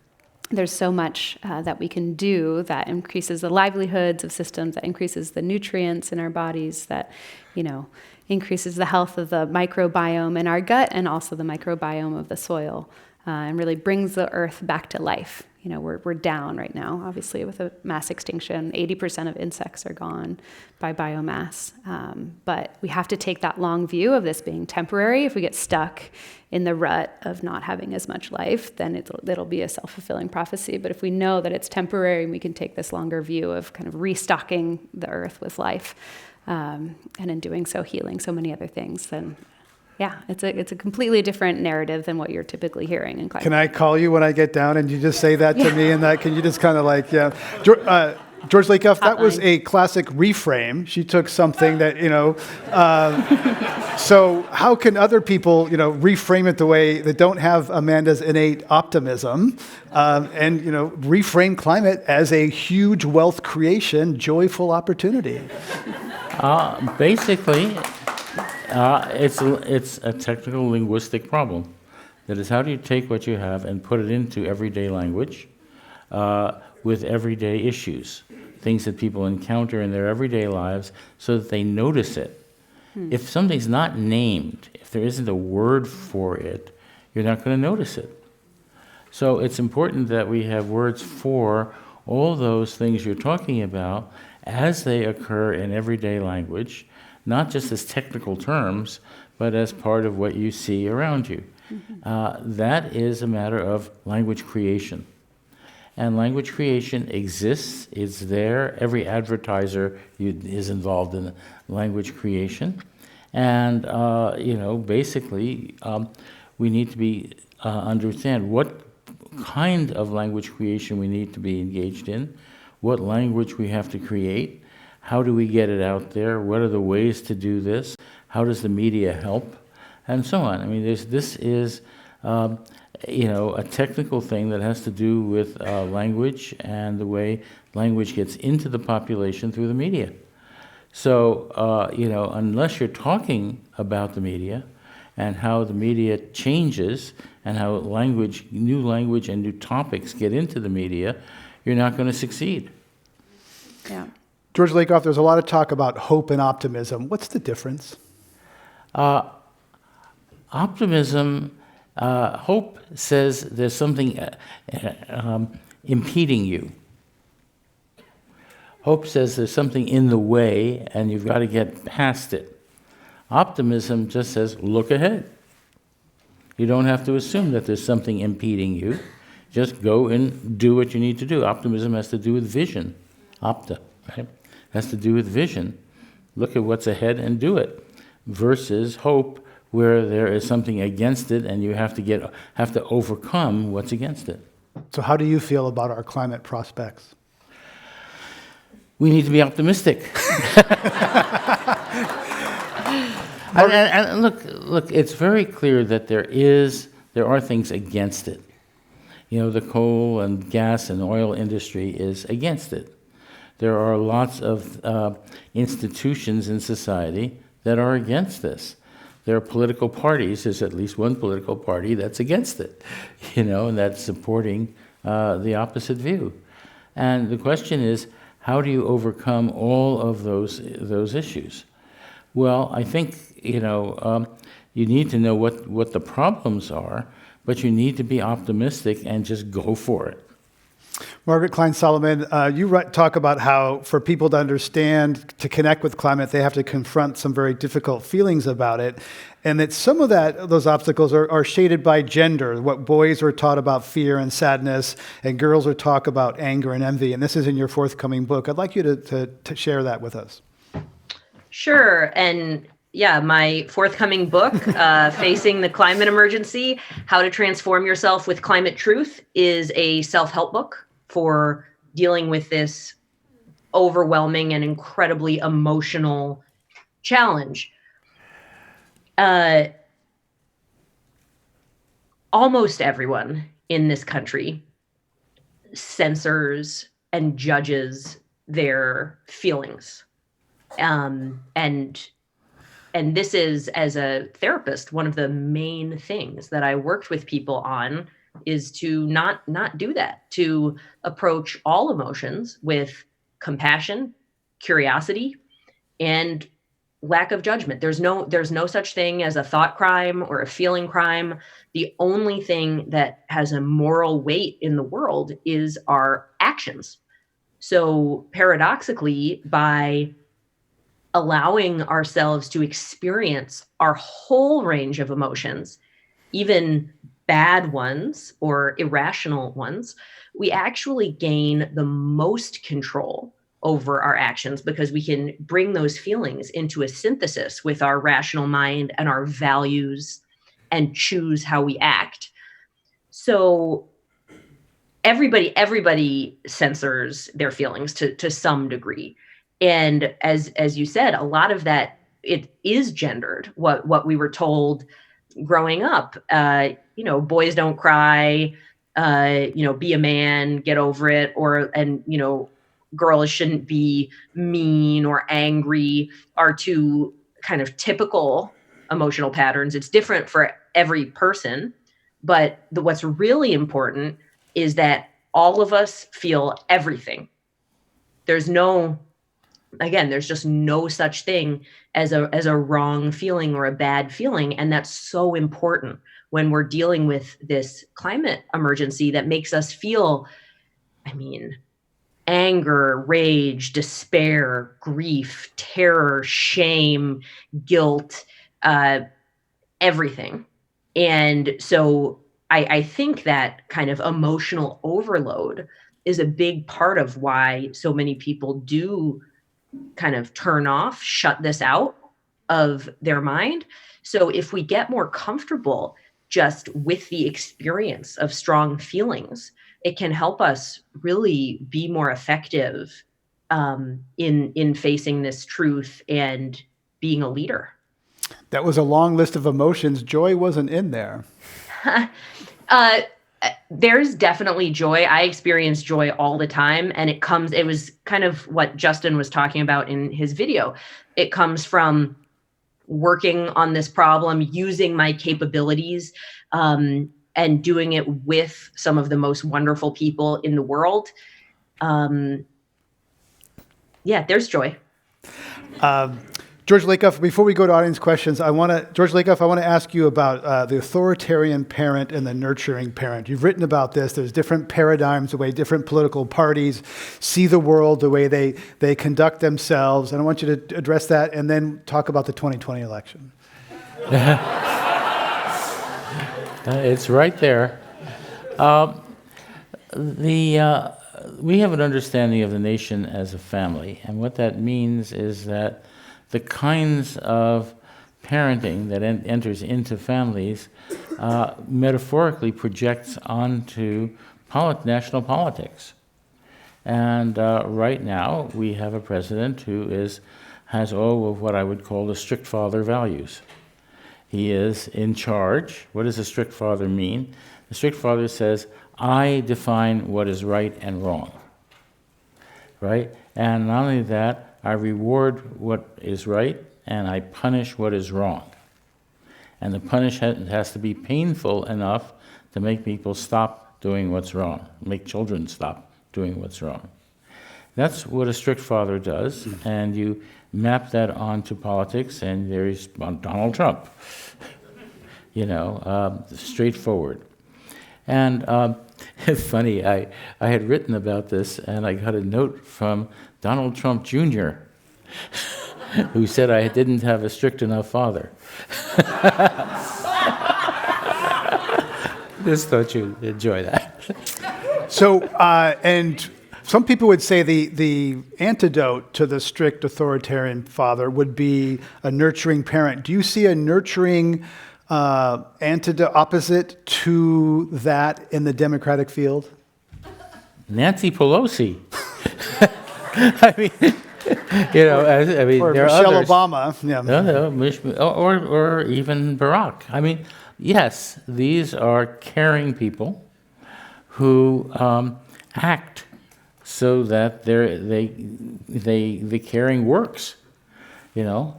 Speaker 3: There's so much that we can do that increases the livelihoods of systems, that increases the nutrients in our bodies, that, increases the health of the microbiome in our gut and also the microbiome of the soil, and really brings the earth back to life. We're down right now, obviously, with a mass extinction. 80% of insects are gone by biomass. But we have to take that long view of this being temporary. If we get stuck in the rut of not having as much life, then it'll be a self-fulfilling prophecy. But if we know that it's temporary and we can take this longer view of kind of restocking the earth with life, and in doing so, healing so many other things, then it's a completely different narrative than what you're typically hearing in climate.
Speaker 1: Can I call you when I get down and you just say that to me? And can you just kind of George Lakoff, that was a classic reframe. She took something that, so how can other people, reframe it the way that don't have Amanda's innate optimism and, reframe climate as a huge wealth creation, joyful opportunity?
Speaker 4: Basically, it's a technical linguistic problem. That is, how do you take what you have and put it into everyday language with everyday issues, things that people encounter in their everyday lives so that they notice it. If something's not named, if there isn't a word for it, you're not going to notice it. So it's important that we have words for all those things you're talking about, as they occur in everyday language, not just as technical terms, but as part of what you see around you. That is a matter of language creation. And language creation exists, it's there. Every advertiser is involved in language creation. And, basically, we need to understand what kind of language creation we need to be engaged in, what language we have to create, how do we get it out there, what are the ways to do this, how does the media help, and so on. I mean, this is, a technical thing that has to do with language and the way language gets into the population through the media. So, unless you're talking about the media and how the media changes and how new language and new topics get into the media, you're not going to succeed.
Speaker 3: Yeah.
Speaker 1: George Lakoff, there's a lot of talk about hope and optimism. What's the difference?
Speaker 4: Optimism, hope says there's something impeding you. Hope says there's something in the way and you've got to get past it. Optimism just says, look ahead. You don't have to assume that there's something impeding you. Just go and do what you need to do. Optimism has to do with vision. Opta, right? Has to do with vision. Look at what's ahead and do it. Versus hope, where there is something against it and you have to overcome what's against it.
Speaker 1: So how do you feel about our climate prospects?
Speaker 4: We need to be optimistic. and look, it's very clear that there are things against it. The coal and gas and oil industry is against it. There are lots of institutions in society that are against this. There are political parties, there's at least one political party that's against it, and that's supporting the opposite view. And the question is, how do you overcome all of those issues? Well, I think, you need to know what the problems are, but you need to be optimistic and just go for it.
Speaker 1: Margaret Klein Salamon, you talk about how for people to understand, to connect with climate, they have to confront some very difficult feelings about it. And that some of those obstacles are shaded by gender. What boys are taught about fear and sadness, and girls are taught about anger and envy. And this is in your forthcoming book. I'd like you to share that with us.
Speaker 2: Sure. And yeah, my forthcoming book, Facing the Climate Emergency, How to Transform Yourself with Climate Truth, is a self-help book for dealing with this overwhelming and incredibly emotional challenge. Almost everyone in this country censors and judges their feelings. And this is, as a therapist, one of the main things that I worked with people on is to not do that, to approach all emotions with compassion, curiosity, and lack of judgment. There's no such thing as a thought crime or a feeling crime. The only thing that has a moral weight in the world is our actions. So paradoxically, by allowing ourselves to experience our whole range of emotions, even bad ones or irrational ones, we actually gain the most control over our actions because we can bring those feelings into a synthesis with our rational mind and our values and choose how we act. So everybody censors their feelings to some degree. And as you said, a lot of that, it is gendered, what we were told growing up. Boys don't cry, be a man, get over it, girls shouldn't be mean or angry are two kind of typical emotional patterns. It's different for every person, but what's really important is that all of us feel everything. There's just no such thing as a wrong feeling or a bad feeling. And that's so important when we're dealing with this climate emergency that makes us feel, anger, rage, despair, grief, terror, shame, guilt, everything. And so I think that kind of emotional overload is a big part of why so many people do kind of turn off, shut this out of their mind. So if we get more comfortable just with the experience of strong feelings, it can help us really be more effective in facing this truth and being a leader.
Speaker 1: That was a long list of emotions. Joy wasn't in there.
Speaker 2: There's definitely joy. I experience joy all the time. And it was kind of what Justin was talking about in his video. It comes from working on this problem, using my capabilities, and doing it with some of the most wonderful people in the world. There's joy.
Speaker 1: George Lakoff, before we go to audience questions, George Lakoff, I want to ask you about the authoritarian parent and the nurturing parent. You've written about this. There's different paradigms, the way different political parties see the world, the way they conduct themselves. And I want you to address that and then talk about the 2020 election.
Speaker 4: It's right there. We have an understanding of the nation as a family, and what that means is that the kinds of parenting that enters into families metaphorically projects onto national politics. And right now, we have a president who has all of what I would call the strict father values. He is in charge. What does a strict father mean? The strict father says, I define what is right and wrong, right? And not only that, I reward what is right, and I punish what is wrong. And the punishment has to be painful enough to make people stop doing what's wrong, make children stop doing what's wrong. That's what a strict father does, and you map that onto politics, and there's Donald Trump, straightforward. And it's funny, I had written about this, and I got a note from Donald Trump Jr., who said I didn't have a strict enough father. Just thought you'd enjoy that.
Speaker 1: So, and some people would say the antidote to the strict authoritarian father would be a nurturing parent. Do you see a nurturing antidote opposite to that in the Democratic field?
Speaker 4: Nancy Pelosi. I mean,
Speaker 1: or
Speaker 4: there are
Speaker 1: Michelle
Speaker 4: others.
Speaker 1: Obama. Yeah.
Speaker 4: Or even Barack. I mean, yes, these are caring people who act so that the caring works. Nancy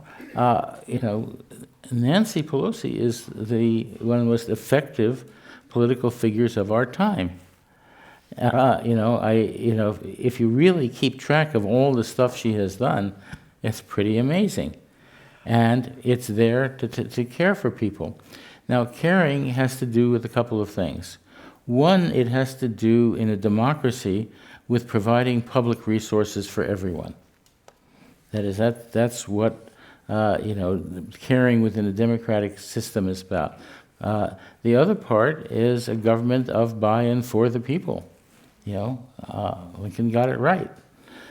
Speaker 4: Pelosi is one of the most effective political figures of our time. If you really keep track of all the stuff she has done, it's pretty amazing. And it's there to care for people. Now, caring has to do with a couple of things. One, it has to do in a democracy with providing public resources for everyone. That's what caring within a democratic system is about. The other part is a government of by and for the people. Lincoln got it right.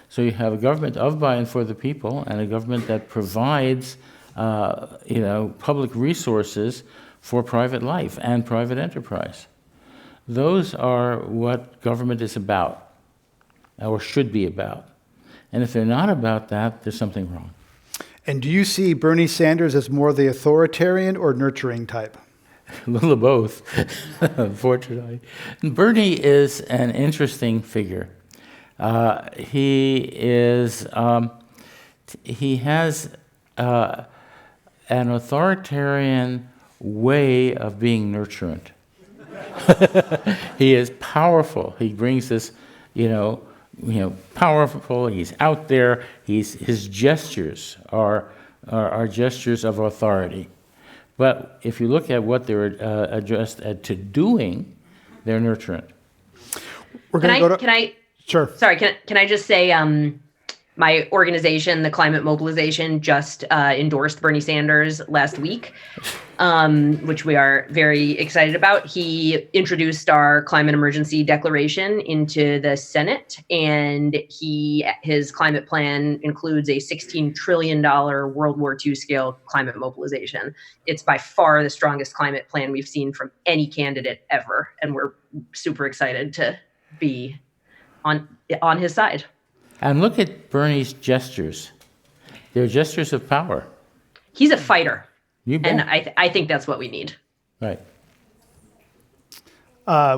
Speaker 4: So you have a government of, by, and for the people, and a government that provides, public resources for private life and private enterprise. Those are what government is about, or should be about. And if they're not about that, there's something wrong.
Speaker 1: And do you see Bernie Sanders as more the authoritarian or nurturing type?
Speaker 4: A little of both, unfortunately. Bernie is an interesting figure. He has an authoritarian way of being nurturant. He is powerful. He brings this, powerful. He's out there. His gestures are gestures of authority. But if you look at what they're addressed to doing, they're nurturant.
Speaker 1: We're going to go to.
Speaker 2: Can I
Speaker 1: Sure.
Speaker 2: Sorry, can I just say my organization, the Climate Mobilization, just endorsed Bernie Sanders last week, which we are very excited about. He introduced our climate emergency declaration into the Senate, and his climate plan includes a $16 trillion World War II scale climate mobilization. It's by far the strongest climate plan we've seen from any candidate ever, and we're super excited to be on his side.
Speaker 4: And look at Bernie's gestures. They're gestures of power.
Speaker 2: He's a fighter.
Speaker 4: You bet.
Speaker 2: And I think that's what we need.
Speaker 4: Right.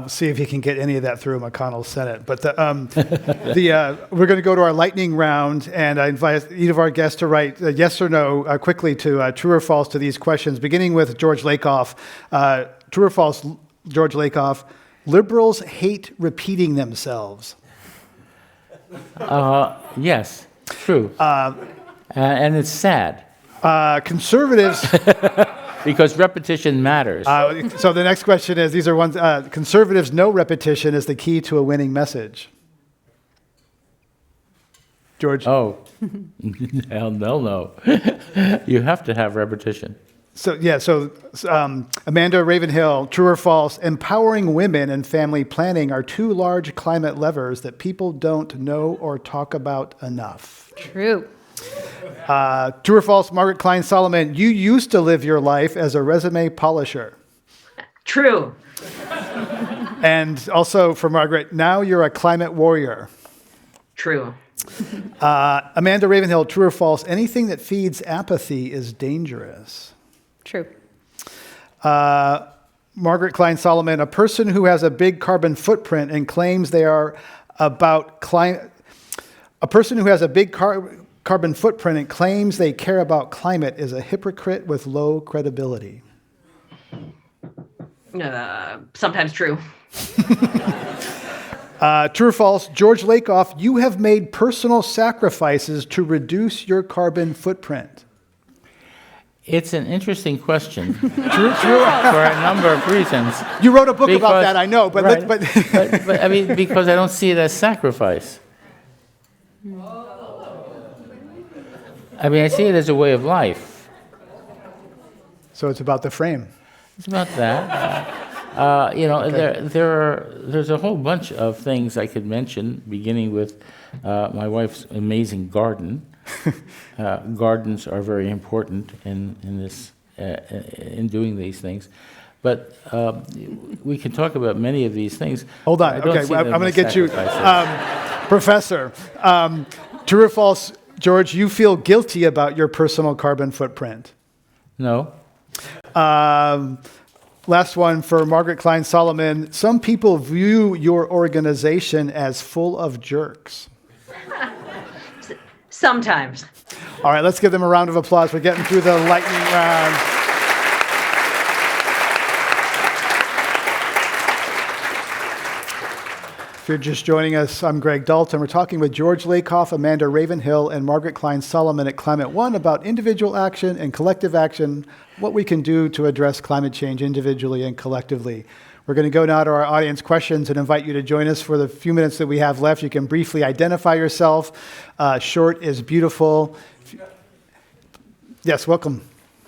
Speaker 1: See if you can get any of that through McConnell's Senate. But we're going to go to our lightning round, and I invite each of our guests to write yes or no quickly to true or false to these questions, beginning with George Lakoff. True or false, George Lakoff, liberals hate repeating themselves.
Speaker 4: Yes, true. And it's sad.
Speaker 1: Conservatives...
Speaker 4: Because repetition matters.
Speaker 1: So the next question is, these are ones, conservatives know repetition is the key to a winning message. George?
Speaker 4: Oh, hell no. You have to have repetition.
Speaker 1: So Amanda Ravenhill, true or false, empowering women and family planning are two large climate levers that people don't know or talk about enough.
Speaker 3: True.
Speaker 1: True or false, Margaret Klein Salamon, you used to live your life as a resume polisher.
Speaker 2: True.
Speaker 1: And also for Margaret, now you're a climate warrior.
Speaker 2: True.
Speaker 1: Amanda Ravenhill, true or false, anything that feeds apathy is dangerous.
Speaker 3: True.
Speaker 1: Margaret Klein Salamon, a person who has a big carbon footprint and claims they are about climate, a person who has a big carbon footprint and claims they care about climate is a hypocrite with low credibility.
Speaker 2: Sometimes true.
Speaker 1: True or false, George Lakoff, you have made personal sacrifices to reduce your carbon footprint.
Speaker 4: It's an interesting question. True. For a number of reasons.
Speaker 1: You wrote a book about that, I know, but,
Speaker 4: right.
Speaker 1: but
Speaker 4: I mean, because I don't see it as sacrifice. I mean, I see it as a way of life.
Speaker 1: So it's about the frame.
Speaker 4: It's about that. Okay. There's a whole bunch of things I could mention, beginning with my wife's amazing garden. Gardens are very important in doing these things. But we can talk about many of these things.
Speaker 1: Hold on. Okay, I'm going to get you, Professor. True or false, George, you feel guilty about your personal carbon footprint?
Speaker 4: No.
Speaker 1: Last one for Margaret Klein Salamon. Some people view your organization as full of jerks.
Speaker 2: Sometimes.
Speaker 1: All right, let's give them a round of applause. We're getting through the lightning round. If you're just joining us, I'm Greg Dalton. We're talking with George Lakoff, Amanda Ravenhill, and Margaret Klein Salamon at Climate One about individual action and collective action, what we can do to address climate change individually and collectively. We're going to go now to our audience questions and invite you to join us for the few minutes that we have left. You can briefly identify yourself. Short is beautiful. Yes, welcome.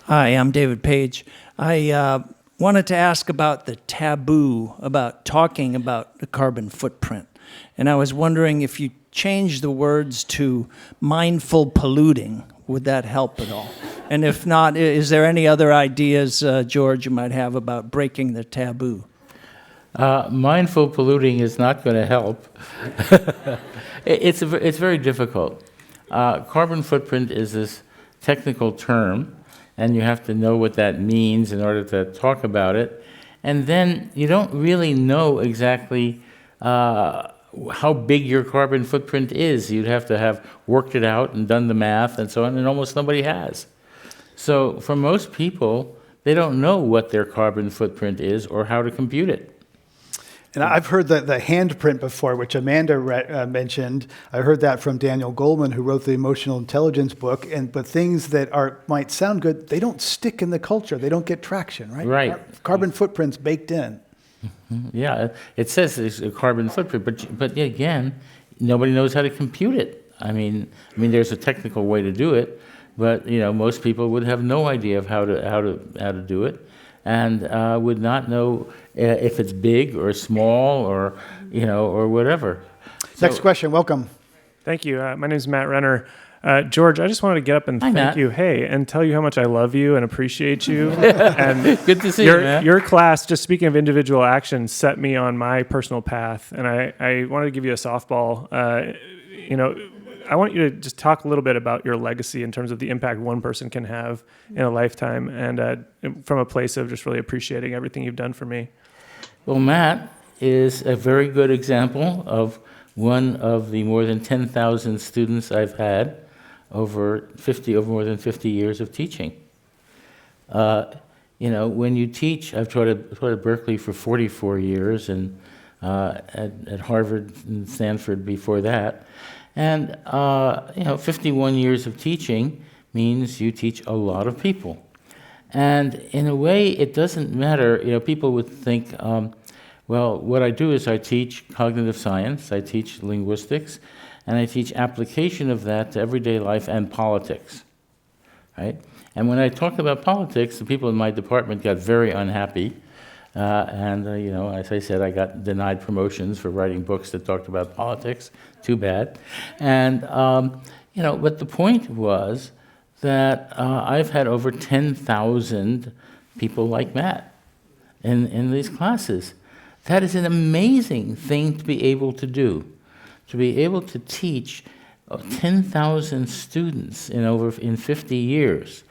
Speaker 7: Hi, I'm David Page. I wanted to ask about the taboo about talking about the carbon footprint. And I was wondering if you change the words to mindful polluting, would that help at all? And if not, is there any other ideas, George, you might have about breaking the taboo?
Speaker 4: Mindful polluting is not going to help. It's very difficult. Carbon footprint is this technical term, and you have to know what that means in order to talk about it. And then you don't really know exactly how big your carbon footprint is. You'd have to have worked it out and done the math and so on, and almost nobody has. So for most people, they don't know what their carbon footprint is or how to compute it.
Speaker 1: And I've heard the handprint before, which Amanda mentioned. I heard that from Daniel Goleman, who wrote the Emotional Intelligence book. But things that might sound good, they don't stick in the culture. They don't get traction, right?
Speaker 4: Right.
Speaker 1: Carbon footprint's baked in.
Speaker 4: Yeah, it says it's a carbon footprint, but again, nobody knows how to compute it. I mean, there's a technical way to do it, but most people would have no idea of how to do it, and would not know if it's big or small or or whatever.
Speaker 1: Next question. Welcome.
Speaker 8: Thank you. My name is Matt Renner. George, I just wanted to get up and
Speaker 4: Hi,
Speaker 8: thank
Speaker 4: Matt.
Speaker 8: you. Hey, and tell you how much I love you and appreciate you. And
Speaker 4: Good to see you, Matt.
Speaker 8: your class, just speaking of individual action, set me on my personal path. And I wanted to give you a softball. I want you to just talk a little bit about your legacy in terms of the impact one person can have in a lifetime, and from a place of just really appreciating everything you've done for me.
Speaker 4: Well, Matt is a very good example of one of the more than 10,000 students I've had over more than 50 years of teaching. When you teach, I've taught at Berkeley for 44 years, and at Harvard and Stanford before that. And 51 years of teaching means you teach a lot of people. And in a way, it doesn't matter. People would think, well, what I do is I teach cognitive science, I teach linguistics, and I teach application of that to everyday life and politics, right? And when I talk about politics, the people in my department got very unhappy. As I said, I got denied promotions for writing books that talked about politics. Too bad. And, but the point was that I've had over 10,000 people like Matt in these classes. That is an amazing thing to be able to do. To be able to teach 10,000 students in 50 years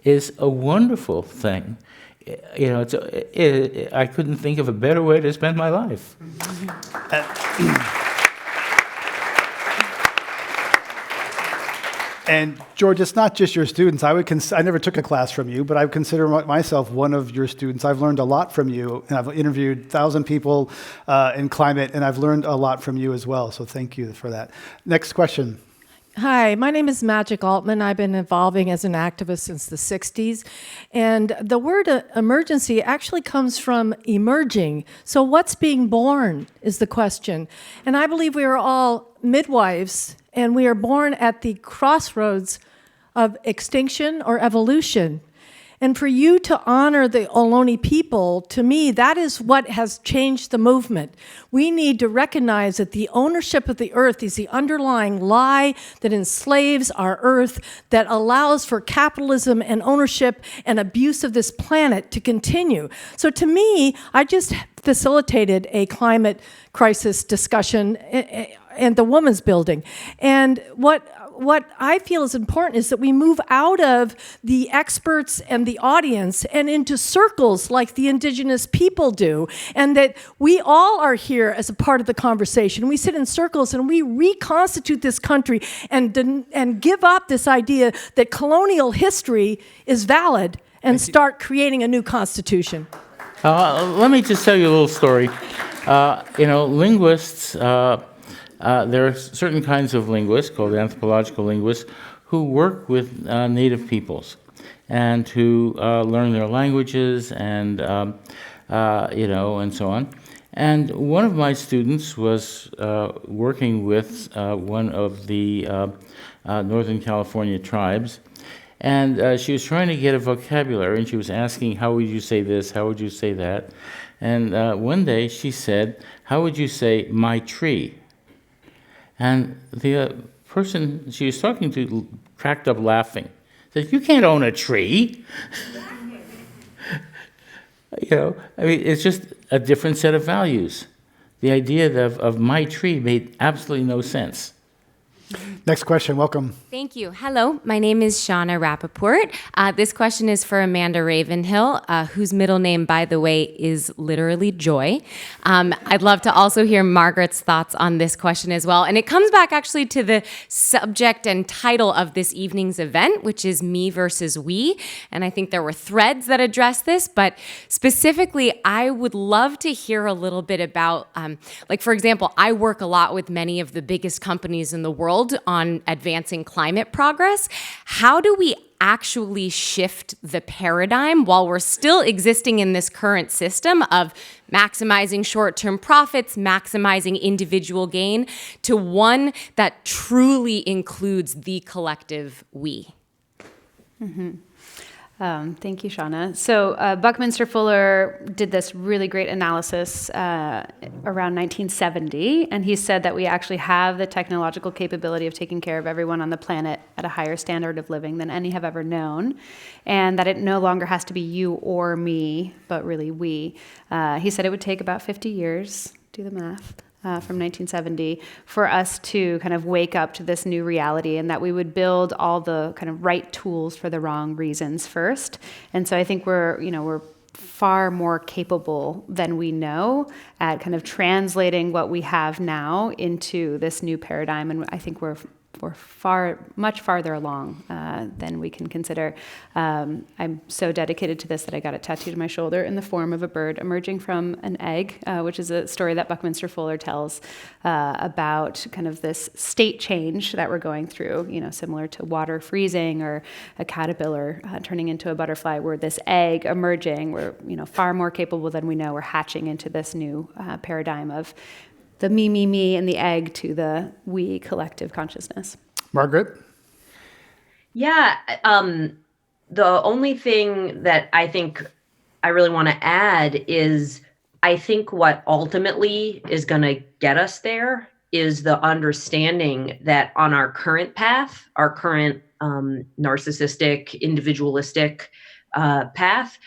Speaker 4: is a wonderful thing. I couldn't think of a better way to spend my life.
Speaker 1: And George, it's not just your students. I never took a class from you, but I consider myself one of your students. I've learned a lot from you, and I've interviewed 1,000 people in climate, and I've learned a lot from you as well. So thank you for that. Next question.
Speaker 9: Hi, my name is Magic Altman. I've been evolving as an activist since the 60s. And the word emergency actually comes from emerging. So what's being born is the question. And I believe we are all midwives, and we are born at the crossroads of extinction or evolution. And for you to honor the Ohlone people, to me, that is what has changed the movement. We need to recognize that the ownership of the earth is the underlying lie that enslaves our earth, that allows for capitalism and ownership and abuse of this planet to continue. So to me, I just facilitated a climate crisis discussion and the Women's Building. And what I feel is important is that we move out of the experts and the audience and into circles like the indigenous people do, and that we all are here as a part of the conversation. We sit in circles and we reconstitute this country and give up this idea that colonial history is valid and start creating a new constitution.
Speaker 4: Let me just tell you a little story. Linguists, there are certain kinds of linguists called anthropological linguists who work with native peoples and who learn their languages and and so on. And one of my students was working with one of the Northern California tribes, and she was trying to get a vocabulary, and she was asking, how would you say this, how would you say that? And one day she said, how would you say my tree? And the person she was talking to cracked up laughing. Said, you can't own a tree. It's just a different set of values. The idea of my tree made absolutely no sense.
Speaker 1: Next question. Welcome.
Speaker 10: Thank you. Hello, my name is Shauna Rappaport. This question is for Amanda Ravenhill, whose middle name, by the way, is literally Joy. I'd love to also hear Margaret's thoughts on this question as well. And it comes back actually to the subject and title of this evening's event, which is Me versus We. And I think there were threads that address this, but specifically, I would love to hear a little bit about, for example, I work a lot with many of the biggest companies in the world world on advancing climate progress. How do we actually shift the paradigm while we're still existing in this current system of maximizing short-term profits, maximizing individual gain, to one that truly includes the collective we?
Speaker 3: Thank you, Shauna. So Buckminster Fuller did this really great analysis around 1970, and he said that we actually have the technological capability of taking care of everyone on the planet at a higher standard of living than any have ever known, and that it no longer has to be you or me, but really we. He said it would take about 50 years, do the math, from 1970, for us to kind of wake up to this new reality, and that we would build all the kind of right tools for the wrong reasons first. And so I think we're far more capable than we know at kind of translating what we have now into this new paradigm. And I think we're much farther along than we can consider. I'm so dedicated to this that I got it tattooed on my shoulder in the form of a bird emerging from an egg, which is a story that Buckminster Fuller tells about kind of this state change that we're going through, similar to water freezing or a caterpillar turning into a butterfly. We're this egg emerging. We're far more capable than we know. We're hatching into this new paradigm of the me, and the egg to the we collective consciousness.
Speaker 1: Margaret?
Speaker 2: Yeah, the only thing that I think I really want to add is I think what ultimately is going to get us there is the understanding that on our current path, our current narcissistic, individualistic path,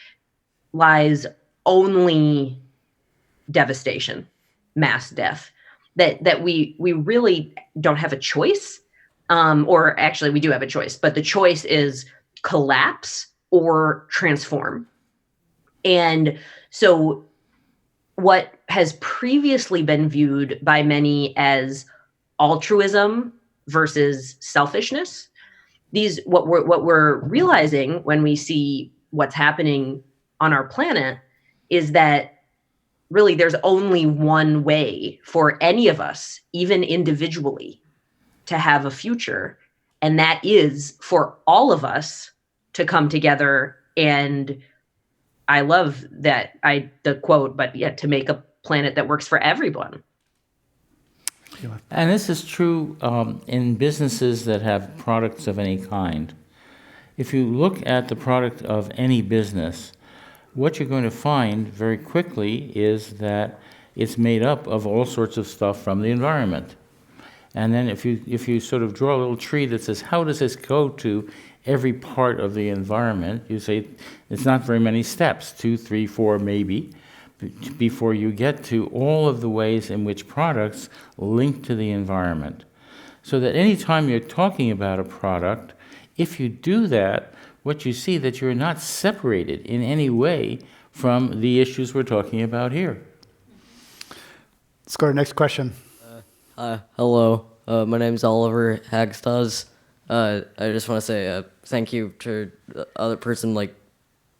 Speaker 2: lies only devastation, mass death, that we really don't have a choice, or actually we do have a choice, but the choice is collapse or transform. And so what has previously been viewed by many as altruism versus selfishness, what we're realizing when we see what's happening on our planet is that really there's only one way for any of us, even individually, to have a future. And that is for all of us to come together. And I love the quote, but yet to make a planet that works for everyone.
Speaker 4: And this is true in businesses that have products of any kind. If you look at the product of any business, what you're going to find very quickly is that it's made up of all sorts of stuff from the environment. And then if you sort of draw a little tree that says, how does this go to every part of the environment, you say it's not very many steps, 2, 3, 4 maybe, before you get to all of the ways in which products link to the environment. So that anytime you're talking about a product, if you do that, what you see that you're not separated in any way from the issues we're talking about here.
Speaker 1: Let's go to the next question.
Speaker 11: Hello, my name is Oliver Hagstad. I just want to say thank you to the other person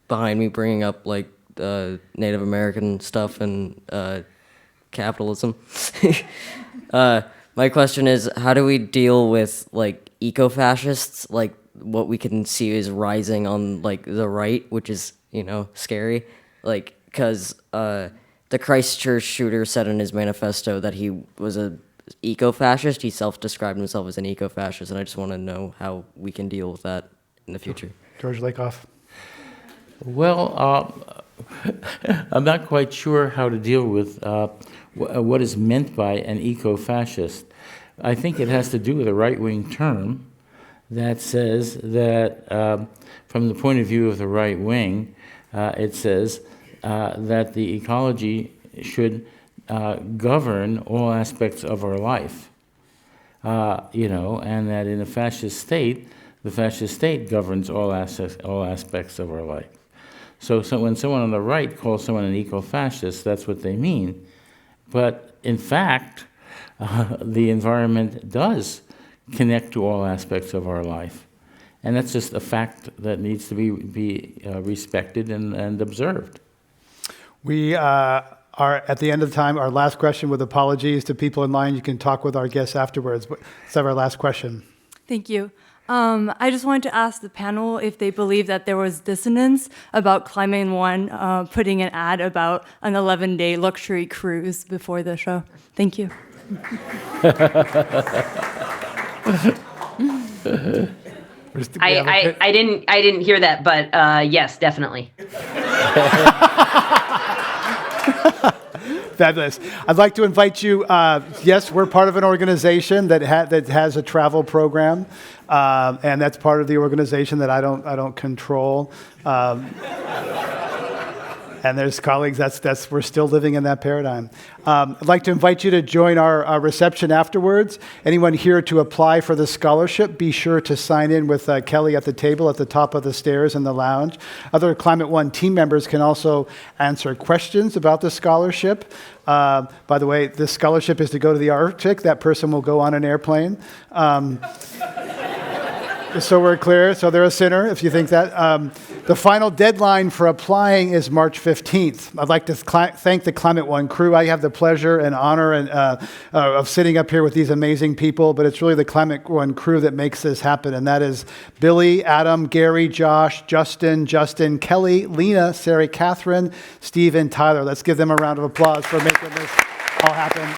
Speaker 11: behind me bringing up Native American stuff and capitalism. My question is, how do we deal with eco-fascists, what we can see is rising on the right, which is scary, because the Christchurch shooter said in his manifesto that he was a eco-fascist. He self-described himself as an eco-fascist, and I just want to know how we can deal with that in the future.
Speaker 1: George Lakoff.
Speaker 4: Well, I'm not quite sure how to deal with what is meant by an eco-fascist. I think it has to do with a right-wing term that says that, from the point of view of the right wing, it says that the ecology should govern all aspects of our life, and that in a fascist state, the fascist state governs all aspects of our life. So when someone on the right calls someone an eco-fascist, that's what they mean. But in fact, the environment does connect to all aspects of our life. And that's just a fact that needs to be respected and observed.
Speaker 1: We At the end of the time, our last question, with apologies to people in line, you can talk with our guests afterwards. But let's have our last question.
Speaker 12: Thank you. I just wanted to ask the panel if they believe that there was dissonance about Climate One putting an ad about an 11-day luxury cruise before the show. Thank you.
Speaker 2: I didn't hear that, but yes, definitely.
Speaker 1: Fabulous. I'd like to invite you. Yes, we're part of an organization that has a travel program, and that's part of the organization that I don't control. And there's colleagues. That's we're still living in that paradigm. I'd like to invite you to join our reception afterwards. Anyone here to apply for the scholarship, be sure to sign in with Kelly at the table at the top of the stairs in the lounge. Other Climate One team members can also answer questions about the scholarship. By the way, this scholarship is to go to the Arctic. That person will go on an airplane. So we're clear. So they're a sinner, if you think that. The final deadline for applying is March 15th. I'd like to thank the Climate One crew. I have the pleasure and honor of sitting up here with these amazing people, but it's really the Climate One crew that makes this happen, and that is Billy, Adam, Gary, Josh, Justin, Kelly, Lena, Sarah, Catherine, Steve, and Tyler. Let's give them a round of applause for making this all happen.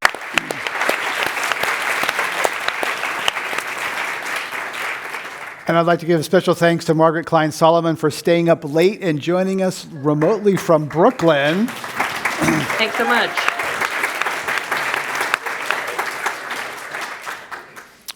Speaker 1: And I'd like to give a special thanks to Margaret Klein Salamon for staying up late and joining us remotely from Brooklyn.
Speaker 2: Thanks so much.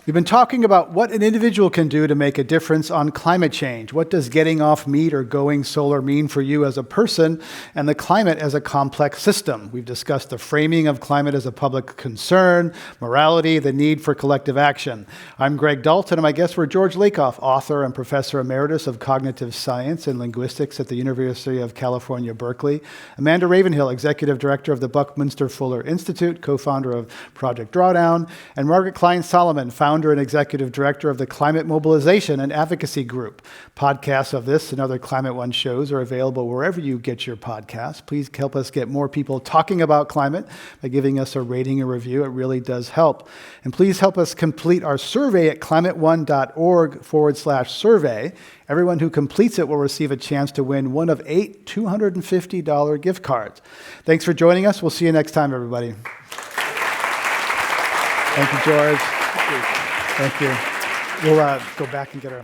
Speaker 1: We've been talking about what an individual can do to make a difference on climate change. What does getting off meat or going solar mean for you as a person, and the climate as a complex system? We've discussed the framing of climate as a public concern, morality, the need for collective action. I'm Greg Dalton, and my guests were George Lakoff, author and professor emeritus of cognitive science and linguistics at the University of California, Berkeley; Amanda Ravenhill, executive director of the Buckminster Fuller Institute, co-founder of Project Drawdown; and Margaret Klein Salamon, founder and executive director of the Climate Mobilization and Advocacy Group. Podcasts of this and other Climate One shows are available wherever you get your podcasts. Please help us get more people talking about climate by giving us a rating and review. It really does help. And please help us complete our survey at climateone.org/survey. Everyone who completes it will receive a chance to win one of 8 $250 gift cards. Thanks for joining us. We'll see you next time, everybody. Thank you, George. Thank you. We'll go back and get our